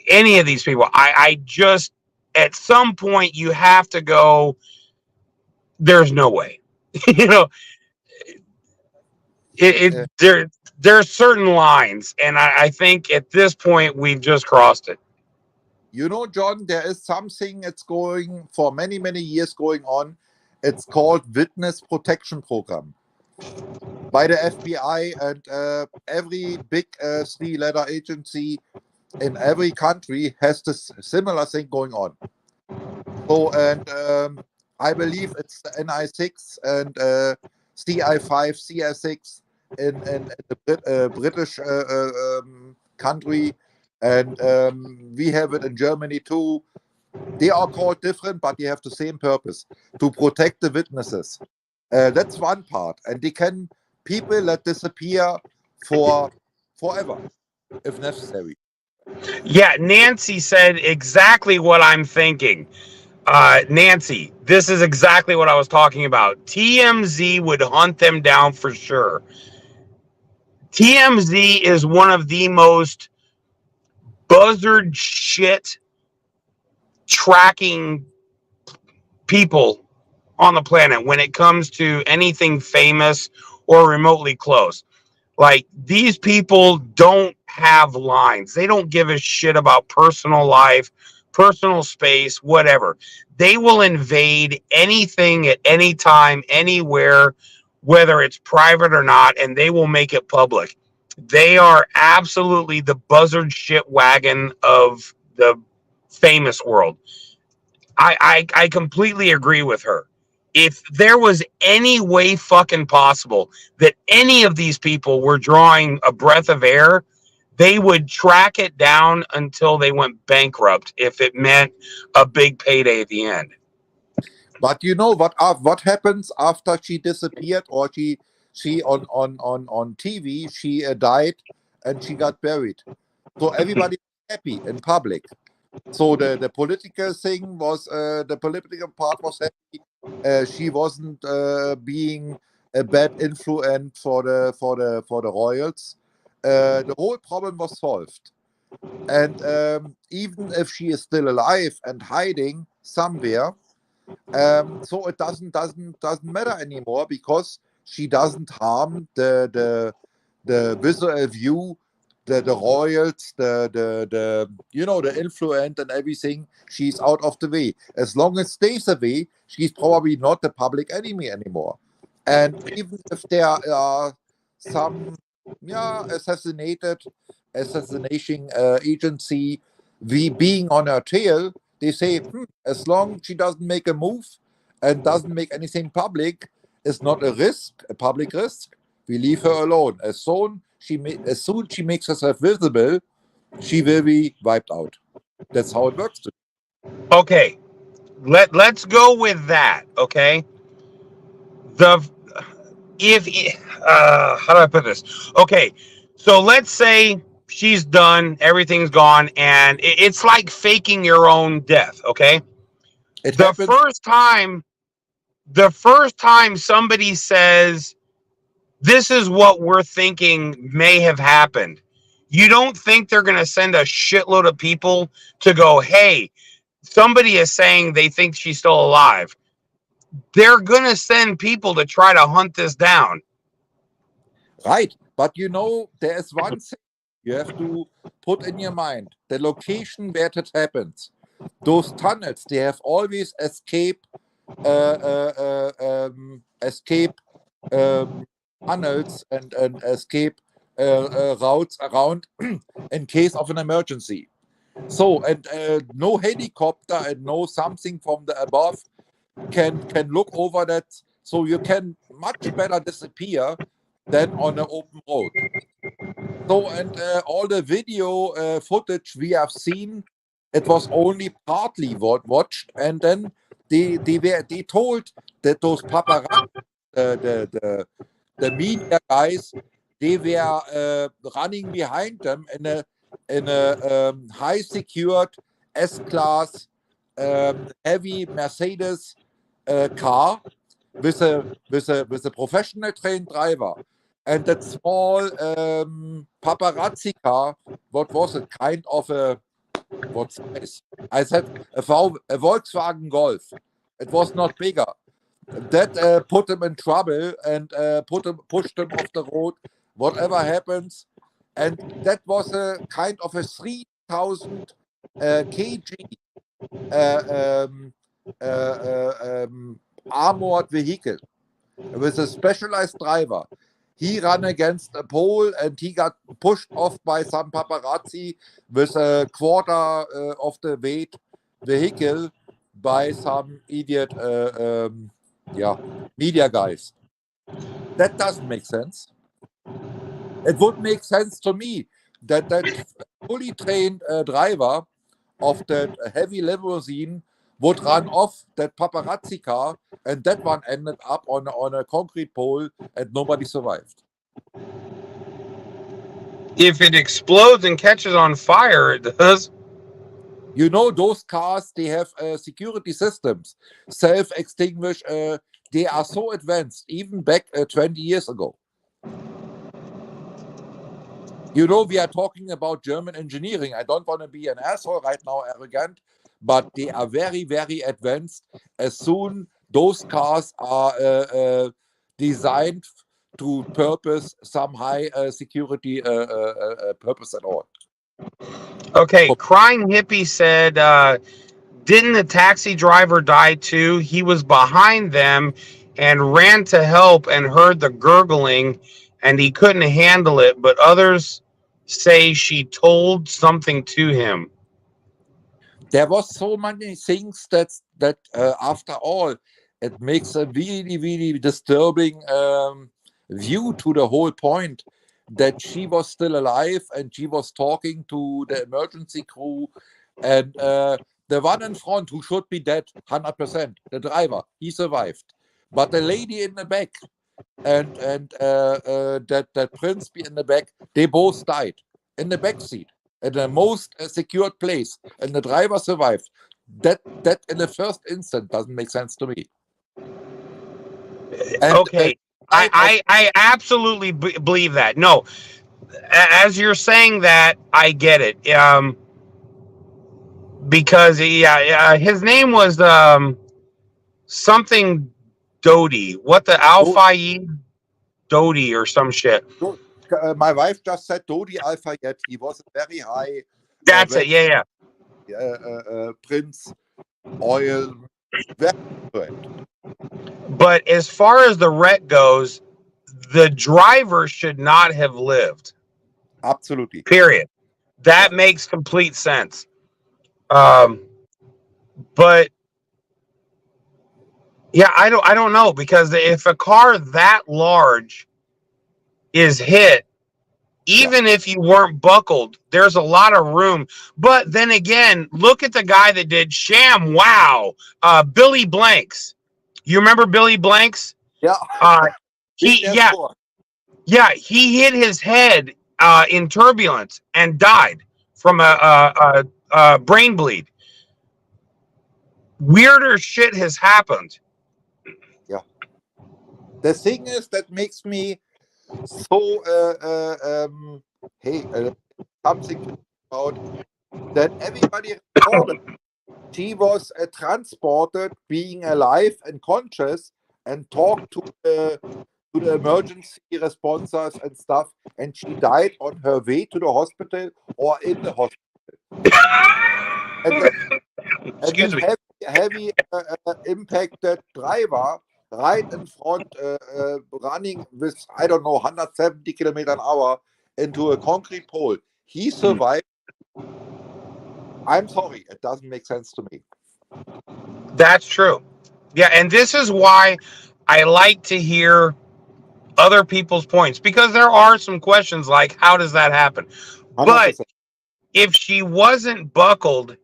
any of these people, I just, at some point you have to go, there's no way. you know, Uh, there are certain lines, and I think at this point we've just crossed it. John, there is something that's going for many, many years going on. It's called Witness Protection Program by the FBI, and every big three-letter agency in every country has this similar thing going on. So, and I believe it's the NI6 and CI5, CI6 in the British country, and we have it in Germany too. They are called different, but they have the same purpose, to protect the witnesses. That's one part. And they can people let disappear forever, if necessary. Yeah, Nancy said exactly what I'm thinking. Nancy, this is exactly what I was talking about. TMZ would hunt them down for sure. TMZ is one of the most buzzard shit tracking people on the planet when it comes to anything famous or remotely close. Like, these people don't have lines. They don't give a shit about personal life, personal space, whatever. They will invade anything at any time, anywhere, whether it's private or not, and they will make it public. They are absolutely the buzzard shit wagon of the famous world. I completely agree with her. If there was any way fucking possible that any of these people were drawing a breath of air, they would track it down until they went bankrupt if it meant a big payday at the end. But you know what happens after she disappeared, or she on TV, she died and she got buried. So everybody was happy in public. So the political thing was the political part was happy. She wasn't being a bad influence for the royals. The whole problem was solved. And even if she is still alive and hiding somewhere, so it doesn't matter anymore, because she doesn't harm the visual view, the royals, the you know, the influence and everything. She's out of the way. As long as stays away, she's probably not the public enemy anymore. And even if there are some assassination agency being on her tail, they say, as long she doesn't make a move and doesn't make anything public, it's not a risk, a public risk. We leave her alone. As soon she makes herself visible, she will be wiped out. That's how it works. Okay, let's go with that. Okay, the if how do I put this? Okay, so let's say she's done, everything's gone, and it's like faking your own death. Okay, It the happens. first time somebody says, this is what we're thinking may have happened, you don't think they're going to send a shitload of people to go, hey, somebody is saying they think she's still alive. They're going to send people to try to hunt this down. Right. But you know, there is one thing you have to put in your mind: the location where it happens. Those tunnels, they have always escape tunnels and escape routes around in case of an emergency. So, and no helicopter and no something from the above can look over that. So you can much better disappear than on an open road. So, and all the video footage we have seen, it was only partly watched, and then they told that those paparazzi, the media guys, they were running behind them in a high secured S-Class heavy Mercedes car with a professional trained driver. And that small paparazzi car, what was it? Kind of a, what size? I said a Volkswagen Golf. It was not bigger. That put him in trouble and pushed him off the road. Whatever happens, and that was a kind of a 3,000 kg armored vehicle with a specialized driver. He ran against a pole and he got pushed off by some paparazzi with a quarter of the weight vehicle by some idiot media guys. That doesn't make sense. It would make sense to me that fully trained driver of that heavy limousine would run off that paparazzi car, and that one ended up on a concrete pole, and nobody survived. If it explodes and catches on fire, it does. You know, those cars, they have security systems, self-extinguish. They are so advanced, even back 20 years ago. You know, we are talking about German engineering. I don't want to be an asshole right now, arrogant, but they are very, very advanced. As soon those cars are designed to purpose some high security purpose at all. Okay, Crying Hippie said, didn't the taxi driver die too? He was behind them and ran to help and heard the gurgling and he couldn't handle it, but others say she told something to him. There was so many things that after all, it makes a really, really disturbing view to the whole point that she was still alive and she was talking to the emergency crew, and the one in front who should be dead 100%, the driver, he survived, but the lady in the back and that prince in the back, they both died in the back seat in the most secured place, and the driver survived. That in the first instant doesn't make sense to me. And, Okay, I absolutely believe that. No, as you're saying that, I get it. Because his name was something Doty. What the Alpha Doty or some shit. My wife just said Dodi Al-Fayed. He was a very high. That's it. Yeah. Prince oil. Very good. But as far as the wreck goes, the driver should not have lived. Absolutely. Period. That makes complete sense. But yeah, I don't know, because if a car that large is hit, even if you weren't buckled, there's a lot of room. But then again, look at the guy that did Sham Wow, Billy Blanks. You remember Billy Blanks? Yeah. He hit his head in turbulence and died from a brain bleed. Weirder shit has happened. Yeah. The thing is that makes me so something about that everybody recorded. She was transported, being alive and conscious, and talked to the emergency responders and stuff, and she died on her way to the hospital or in the hospital. and then heavy impacted driver right in front, running with, I don't know, 170 kilometers an hour into a concrete pole. He survived. I'm sorry, it doesn't make sense to me. That's true. Yeah, and this is why I like to hear other people's points, because there are some questions like, how does that happen? 100%. But if she wasn't buckled,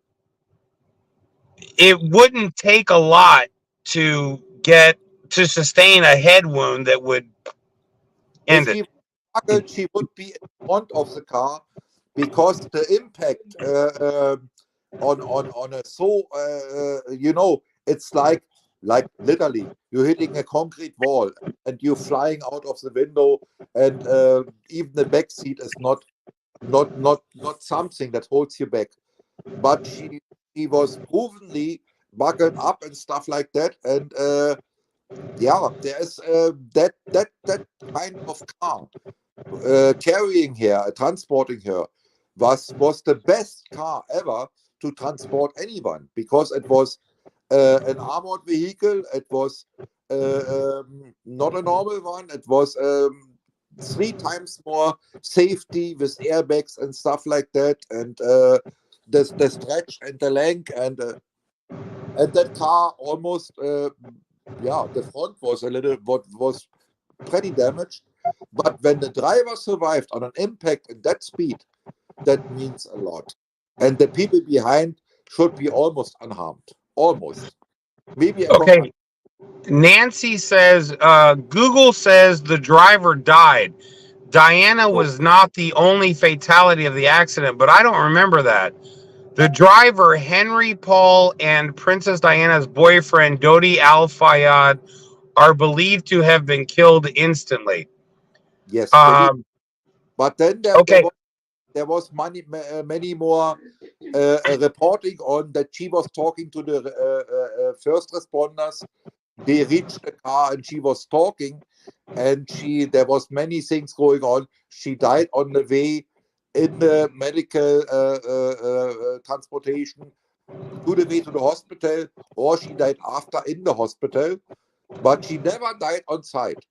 it wouldn't take a lot to sustain a head wound that would end it. Buckled, she would be in front of the car, because the impact on a it's like literally you're hitting a concrete wall and you're flying out of the window, and even the back seat is not something that holds you back, but she was provenly buckled up and stuff like that, and there's that kind of car carrying her, transporting her, was the best car ever to transport anyone, because it was an armored vehicle. It was not a normal one. It was 3 times more safety with airbags and stuff like that, and the stretch and the length, and that car almost the front was pretty damaged. But when the driver survived on an impact at that speed, that means a lot. And the people behind should be almost unharmed. Almost. Maybe a Okay. Nancy says, Google says the driver died. Diana was not the only fatality of the accident, but I don't remember that. The driver, Henry Paul, and Princess Diana's boyfriend, Dodi Al Fayed, are believed to have been killed instantly. Yes. But then Okay. there was many more reporting on that she was talking to the first responders. They reached the car and she was talking, and there was many things going on. She died on the way in the medical transportation to the way to the hospital, or she died after in the hospital, but she never died on site.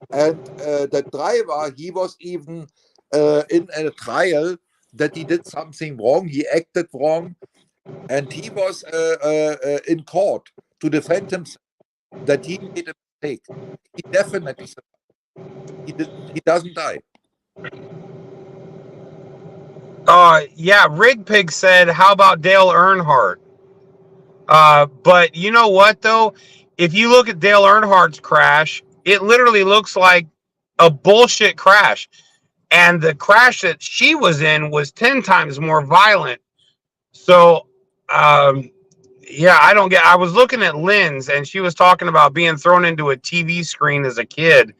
And the driver, he was even in a trial that he did something wrong, he acted wrong, and he was in court to defend himself that he made a mistake. He definitely he doesn't die. Yeah, Rig Pig said, how about Dale Earnhardt? But you know what, though? If you look at Dale Earnhardt's crash, it literally looks like a bullshit crash. And the crash that she was in was 10 times more violent. So, yeah, I was looking at Lynn's, and she was talking about being thrown into a TV screen as a kid.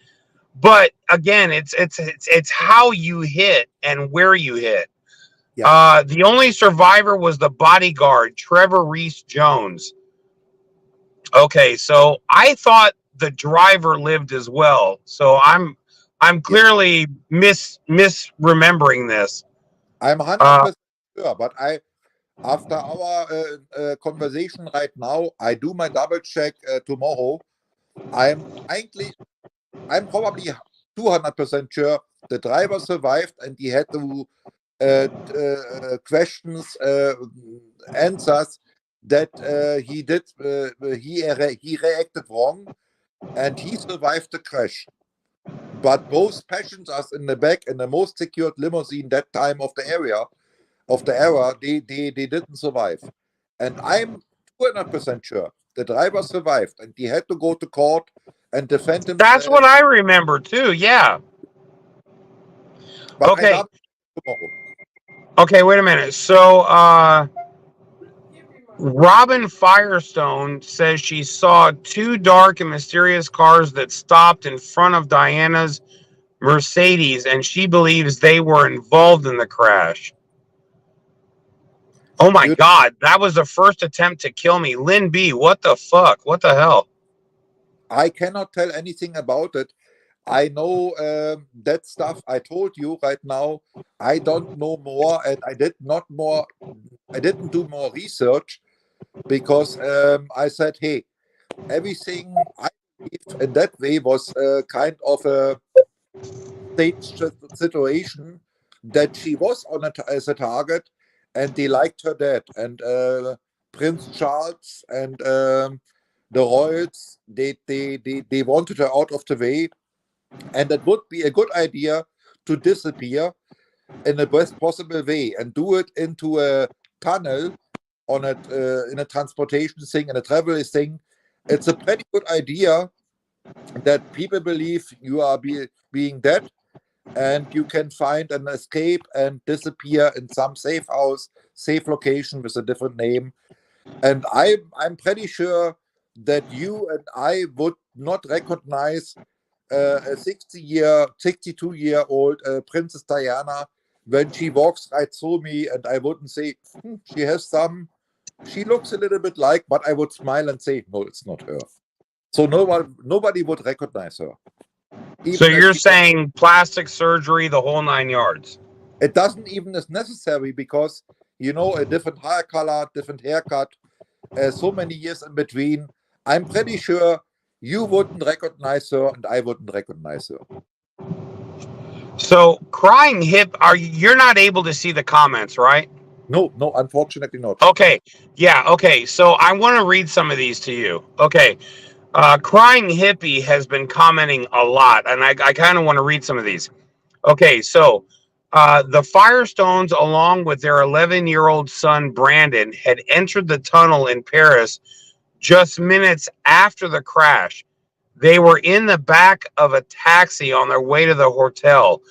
But again, it's how you hit and where you hit. Yeah. The only survivor was the bodyguard, Trevor Reese Jones. Okay, so I thought the driver lived as well. So I'm clearly misremembering this. I'm 100% sure, but after our conversation right now, I do my double check tomorrow. I'm probably 200% sure the driver survived, and he had to questions, answers that he reacted wrong, and he survived the crash. But both passengers in the back in the most secured limousine that time of the era, they didn't survive. And I'm 200% sure the driver survived, and he had to go to court and defend himself. That's what I remember too. Yeah. But okay. Tomorrow. Okay, wait a minute. So, Robin Firestone says she saw two dark and mysterious cars that stopped in front of Diana's Mercedes, and she believes they were involved in the crash. Oh my God, that was the first attempt to kill me. Lynn B, what the fuck? What the hell? I cannot tell anything about it. I know that stuff I told you right now. I don't know more, and I didn't do more research because I said, hey, everything I believe in that way was kind of a staged situation that she was on as a target, and they liked her dead. And Prince Charles and the royals, they wanted her out of the way. And it would be a good idea to disappear in the best possible way and do it into a tunnel on it in a transportation thing and a travel thing. It's a pretty good idea that people believe you are being dead, and you can find an escape and disappear in some safe house, safe location with a different name. And I'm pretty sure that you and I would not recognize a 62-year-old Princess Diana when she walks right through me, and I wouldn't say she looks a little bit like, but I would smile and say, no, it's not her. So nobody would recognize her. So you're saying plastic surgery, the whole 9 yards? It doesn't even is necessary because, a different hair color, different haircut, so many years in between. I'm pretty sure you wouldn't recognize her, and I wouldn't recognize her. So, Crying Hip, you're not able to see the comments, right? No, unfortunately not. Okay, yeah, okay. So I want to read some of these to you. Okay, Crying Hippie has been commenting a lot, and I kind of want to read some of these. Okay, so The Firestones, along with their 11-year-old son Brandon, had entered the tunnel in Paris just minutes after the crash. They were in the back of a taxi on their way to the hotel.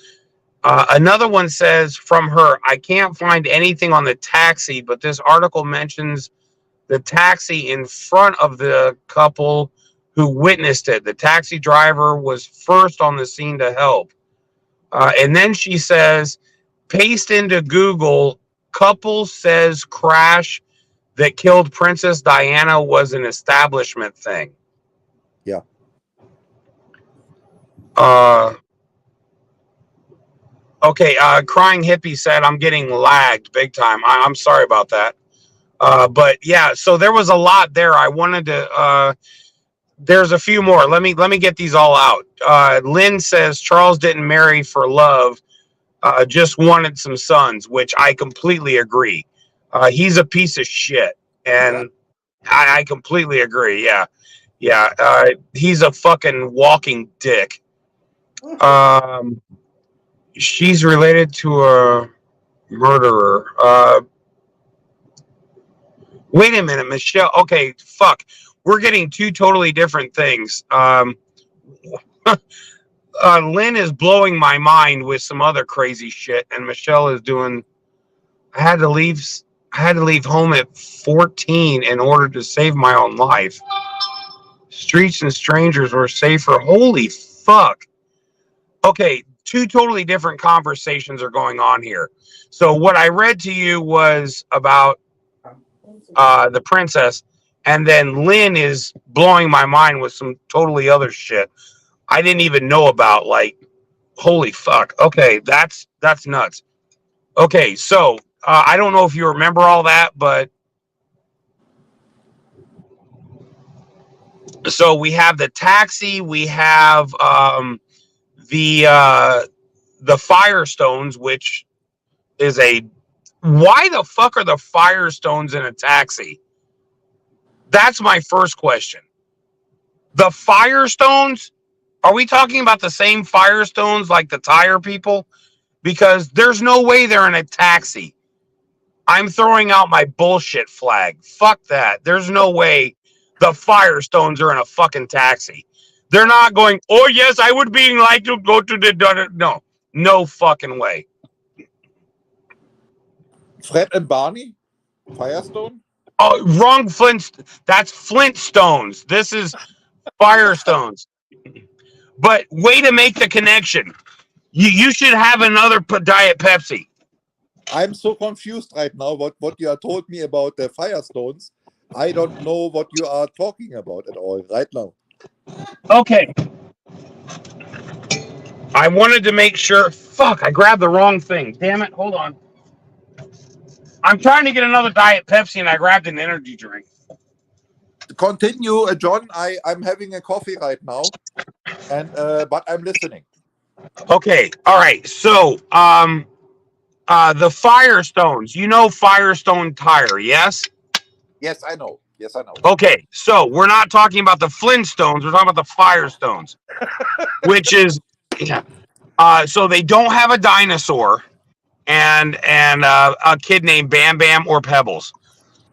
Another one says from her, I can't find anything on the taxi, but this article mentions the taxi in front of the couple who witnessed it. The taxi driver was first on the scene to help. And then she says, paste into Google, couple says crash that killed Princess Diana was an establishment thing. Yeah. Okay, Crying Hippie said, I'm getting lagged big time. I'm sorry about that. But yeah, so there was a lot there. I wanted to, there's a few more. Let me get these all out. Lynn says Charles didn't marry for love, just wanted some sons, which I completely agree. He's a piece of shit. And I completely agree. Yeah. Yeah. He's a fucking walking dick. She's related to a murderer. Wait a minute, Michelle. Okay, fuck. We're getting two totally different things. Lynn is blowing my mind with some other crazy shit, and Michelle is doing. I had to leave home at 14 in order to save my own life. Streets and strangers were safer. Holy fuck. Okay, two totally different conversations are going on here. So what I read to you was about the princess, and then Lynn is blowing my mind with some totally other shit I didn't even know about. Like, holy fuck. Okay, that's nuts. Okay, so I don't know if you remember all that, but so we have the taxi, we have the Firestones, which is a why the fuck are the Firestones in a taxi? That's my first question. The Firestones, are we talking about the same Firestones like the tire people? Because there's no way they're in a taxi. I'm throwing out my bullshit flag. Fuck that. There's no way the Firestones are in a fucking taxi. They're not going, oh, yes, I would be like to go to the... No. No fucking way. Fred and Barney? Firestone? Oh, wrong Flint. That's Flintstones. This is Firestones. But way to make the connection. You should have another Diet Pepsi. I'm so confused right now what you are told me about the Firestones. I don't know what you are talking about at all right now. Okay. I wanted to make sure. Fuck, I grabbed the wrong thing. Damn it. Hold on. I'm trying to get another Diet Pepsi and I grabbed an energy drink. Continue, John. I'm having a coffee right now, and but I'm listening. Okay. All right. So, the Firestones. You know Firestone Tire, yes? Yes, I know. Yes, I know. Okay. So we're not talking about the Flintstones. We're talking about the Firestones, which is yeah. So they don't have a dinosaur and a kid named Bam Bam or Pebbles.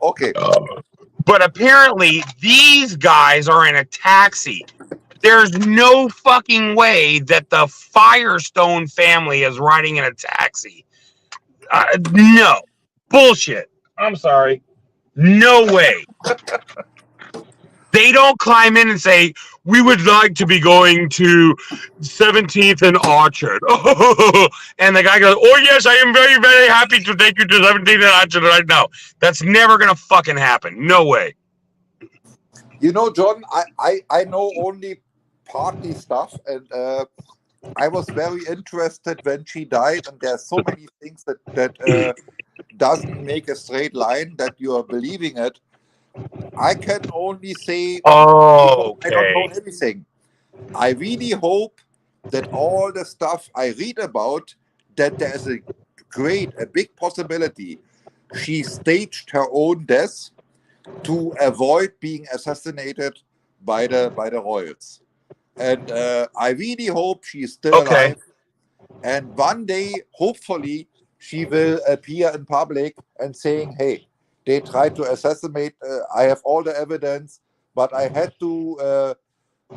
Okay. But apparently these guys are in a taxi. There's no fucking way that the Firestone family is riding in a taxi. No. Bullshit. I'm sorry. No way. They don't climb in and say, we would like to be going to 17th and Orchard. And the guy goes, oh, yes, I am very, very happy to take you to 17th and Orchard right now. That's never going to fucking happen. No way. You know, John, I know only partly stuff, and I was very interested when she died, and there's so many things that doesn't make a straight line that you are believing it. I can only say, Oh, I don't know okay. everything. I really hope that all the stuff I read about, that there's a big possibility she staged her own death to avoid being assassinated by the royals. And I really hope she's still alive And one day, hopefully, she will appear in public and saying, hey, they tried to assassinate, I have all the evidence, but I had to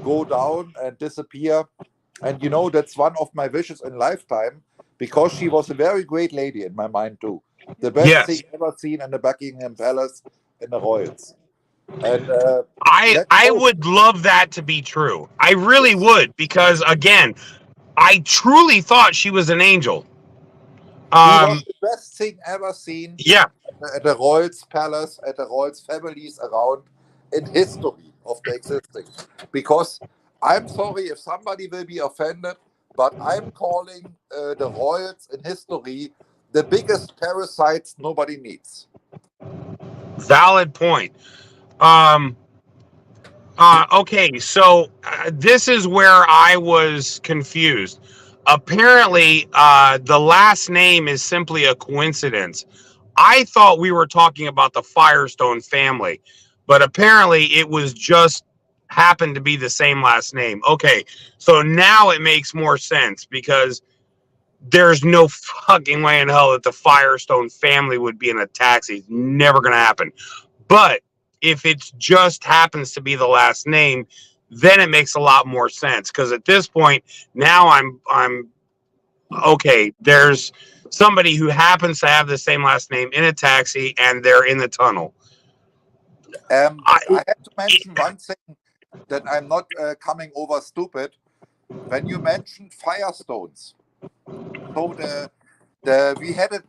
go down and disappear. And you know, that's one of my wishes in lifetime, because she was a very great lady in my mind too. The best Yes. thing ever seen in the Buckingham Palace in the Royals. And I would love that to be true. I really would, because again, I truly thought she was an angel. She was the best thing ever seen Yeah. at the Royals Palace, at the Royals families around in history of the existing. Because I'm sorry if somebody will be offended, but I'm calling the Royals in history the biggest parasites nobody needs. Valid point. Okay, so this is where I was confused. Apparently, the last name is simply a coincidence. I thought we were talking about the Firestone family, but apparently it was just happened to be the same last name. Okay, so now it makes more sense, because there's no fucking way in hell that the Firestone family would be in a taxi. It's never going to happen. But if it just happens to be the last name, then it makes a lot more sense, because at this point now I'm okay. There's somebody who happens to have the same last name in a taxi, and they're in the tunnel. I have to mention one thing, that I'm not coming over stupid. When you mentioned Firestones, so we had it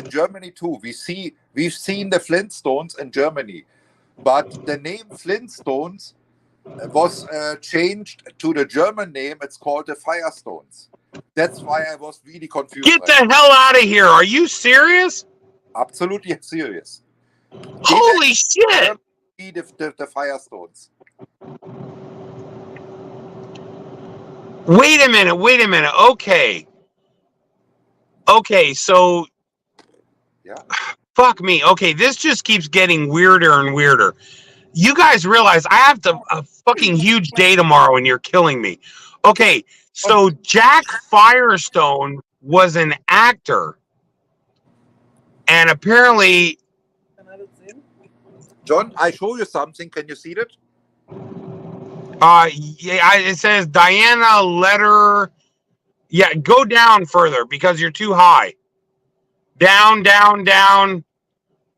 in Germany too. We've seen the Flintstones in Germany, but the name Flintstones was changed to the German name. It's called the Firestones. That's why I was really confused. Get the hell out of here! Are you serious? Absolutely serious. Holy shit! The Firestones. Wait a minute. Okay, so yeah. Fuck me. Okay, this just keeps getting weirder and weirder. You guys realize I have a fucking huge day tomorrow, and you're killing me. Okay, so Jack Firestone was an actor, and apparently, John, I show you something. Can you see that? yeah, it says Diana Letter. Yeah, go down further, because you're too high. Down.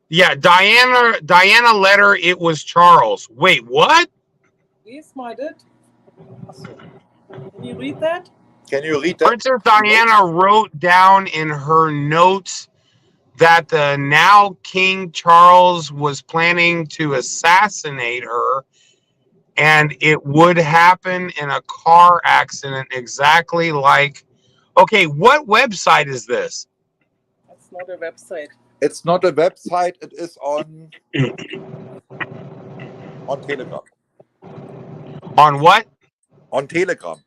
Yeah, Diana Letter. It was Charles. Wait, what? Yes, my did. Can you read that? Can you read that? Princess Diana wrote down in her notes that the now King Charles was planning to assassinate her, and it would happen in a car accident, exactly like. Okay, what website is this? That's not a website. It's not a website. It is on Telegram. On what? On Telegram.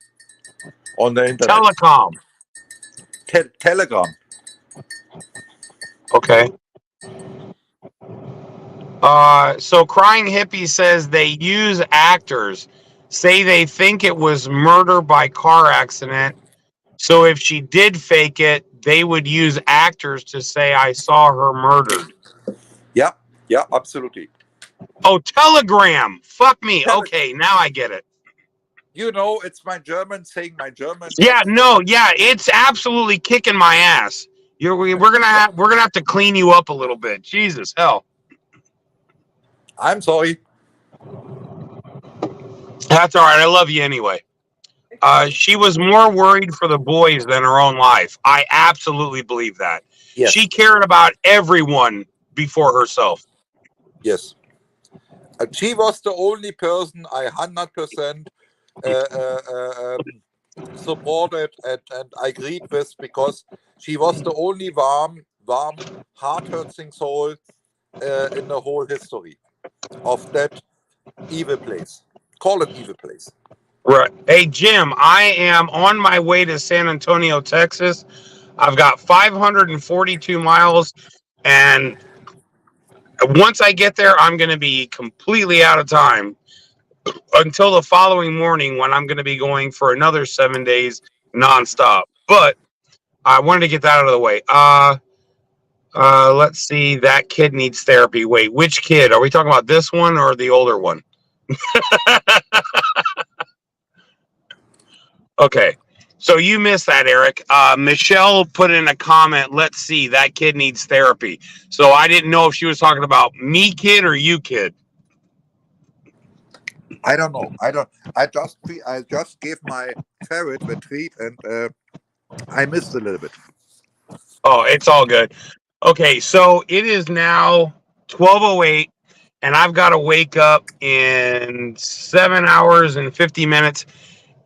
On the internet. Telecom. Telegram. Okay. So Crying Hippie says they use actors, say they think it was murder by car accident. So if she did fake it, they would use actors to say, I saw her murdered. Yeah, absolutely. Oh, Telegram. Fuck me. Okay, now I get it. You know, it's my German saying my German. Yeah, no, yeah, it's absolutely kicking my ass. We're gonna have to clean you up a little bit. Jesus hell. I'm sorry. That's all right. I love you anyway. She was more worried for the boys than her own life. I absolutely believe that. Yes. She cared about everyone before herself. Yes. She was the only person I 100% supported and agreed with, because she was the only warm, heart-hurting soul in the whole history of that evil place. Call it evil place. Right. Hey, Jim, I am on my way to San Antonio, Texas. I've got 542 miles, and once I get there, I'm going to be completely out of time. until the following morning when I'm going to be going for another 7 days nonstop. But I wanted to get that out of the way. Let's see. That kid needs therapy. Wait, which kid? Are we talking about this one or the older one? Okay. So you missed that, Eric. Michelle put in a comment, let's see, that kid needs therapy. So I didn't know if she was talking about me kid or you kid. I don't know. I just gave my ferret the treat, and I missed a little bit. Oh, it's all good. Okay, so it is now 12:08, and I've got to wake up in 7 hours and 50 minutes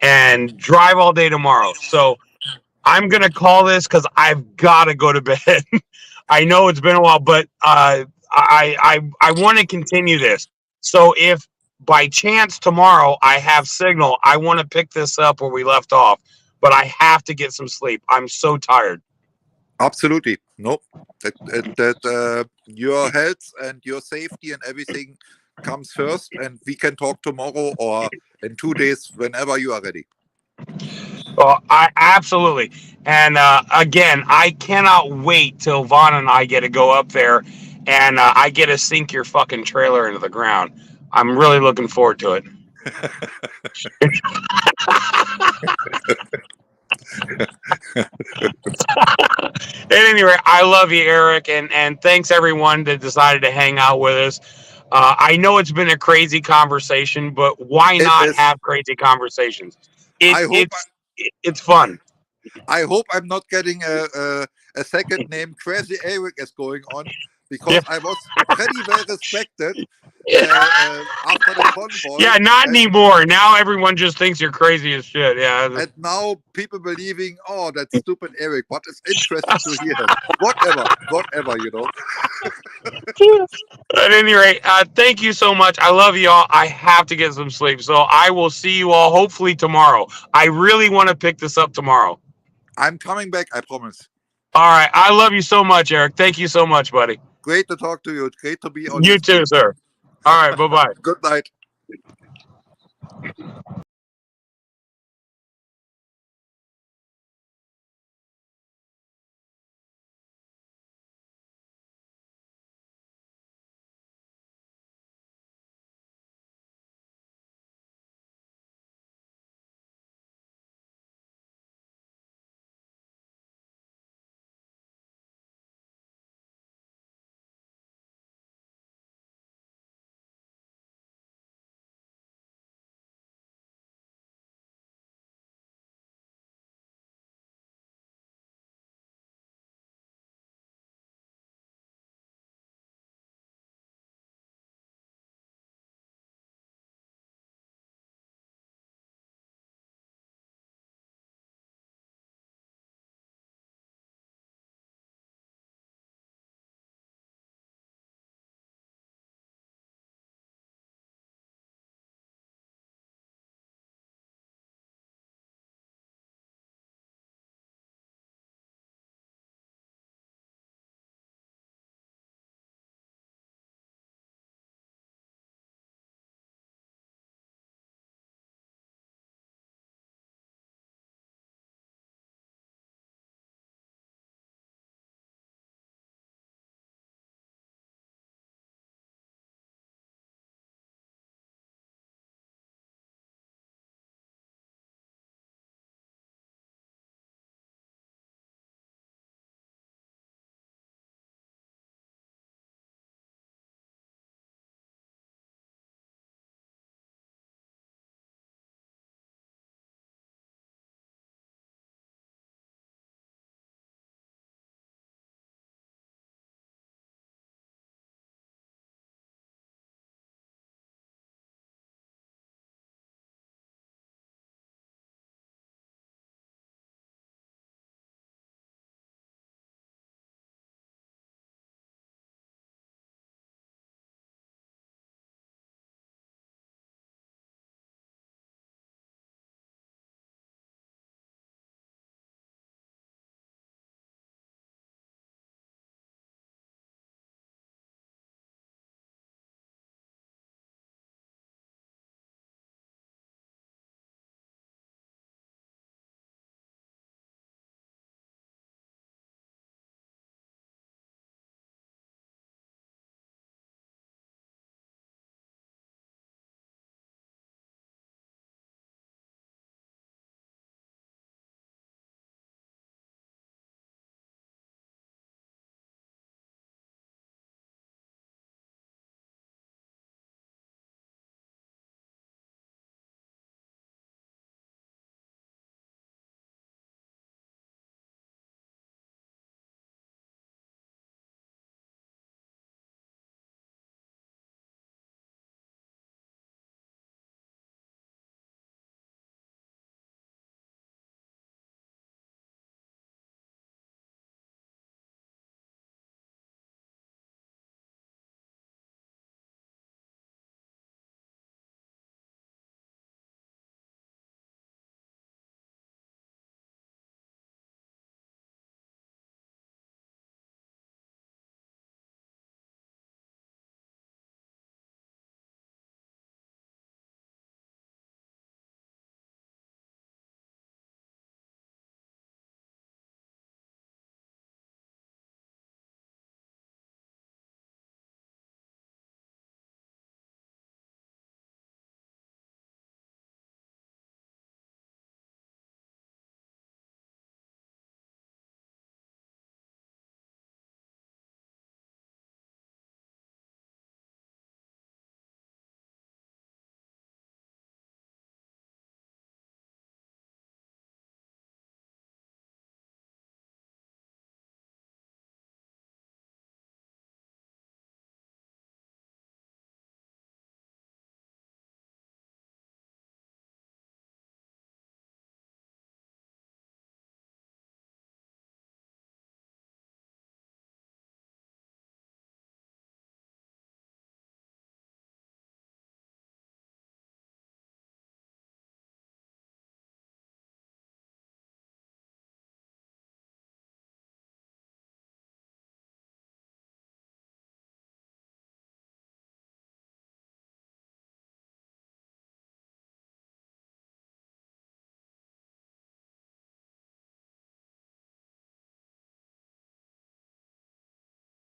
and drive all day tomorrow. So I'm gonna call this because I've got to go to bed. I know it's been a while, but I want to continue this. So if by chance tomorrow I have signal, I want to pick this up where we left off. But I have to get some sleep. I'm so tired. Absolutely. No, that your health and your safety and everything comes first, and we can talk tomorrow or in 2 days whenever you are ready. Well, I absolutely. And again, I cannot wait till Vaughn and I get to go up there and I get to sink your fucking trailer into the ground. I'm really looking forward to it. At any rate, I love you, Eric, and thanks everyone that decided to hang out with us. I know it's been a crazy conversation, but why not have crazy conversations? It's fun. I hope I'm not getting a second name. Crazy Eric is going on, because I was pretty well respected after the convoy. Yeah, not anymore. Now everyone just thinks you're crazy as shit. Yeah. And now people believing, oh, that stupid Eric. What is interesting to hear? Whatever, you know. At any rate, thank you so much. I love you all. I have to get some sleep. So I will see you all hopefully tomorrow. I really want to pick this up tomorrow. I'm coming back, I promise. All right. I love you so much, Eric. Thank you so much, buddy. Great to talk to you. Great to be on. You too, sir. All right. Bye-bye. Good night.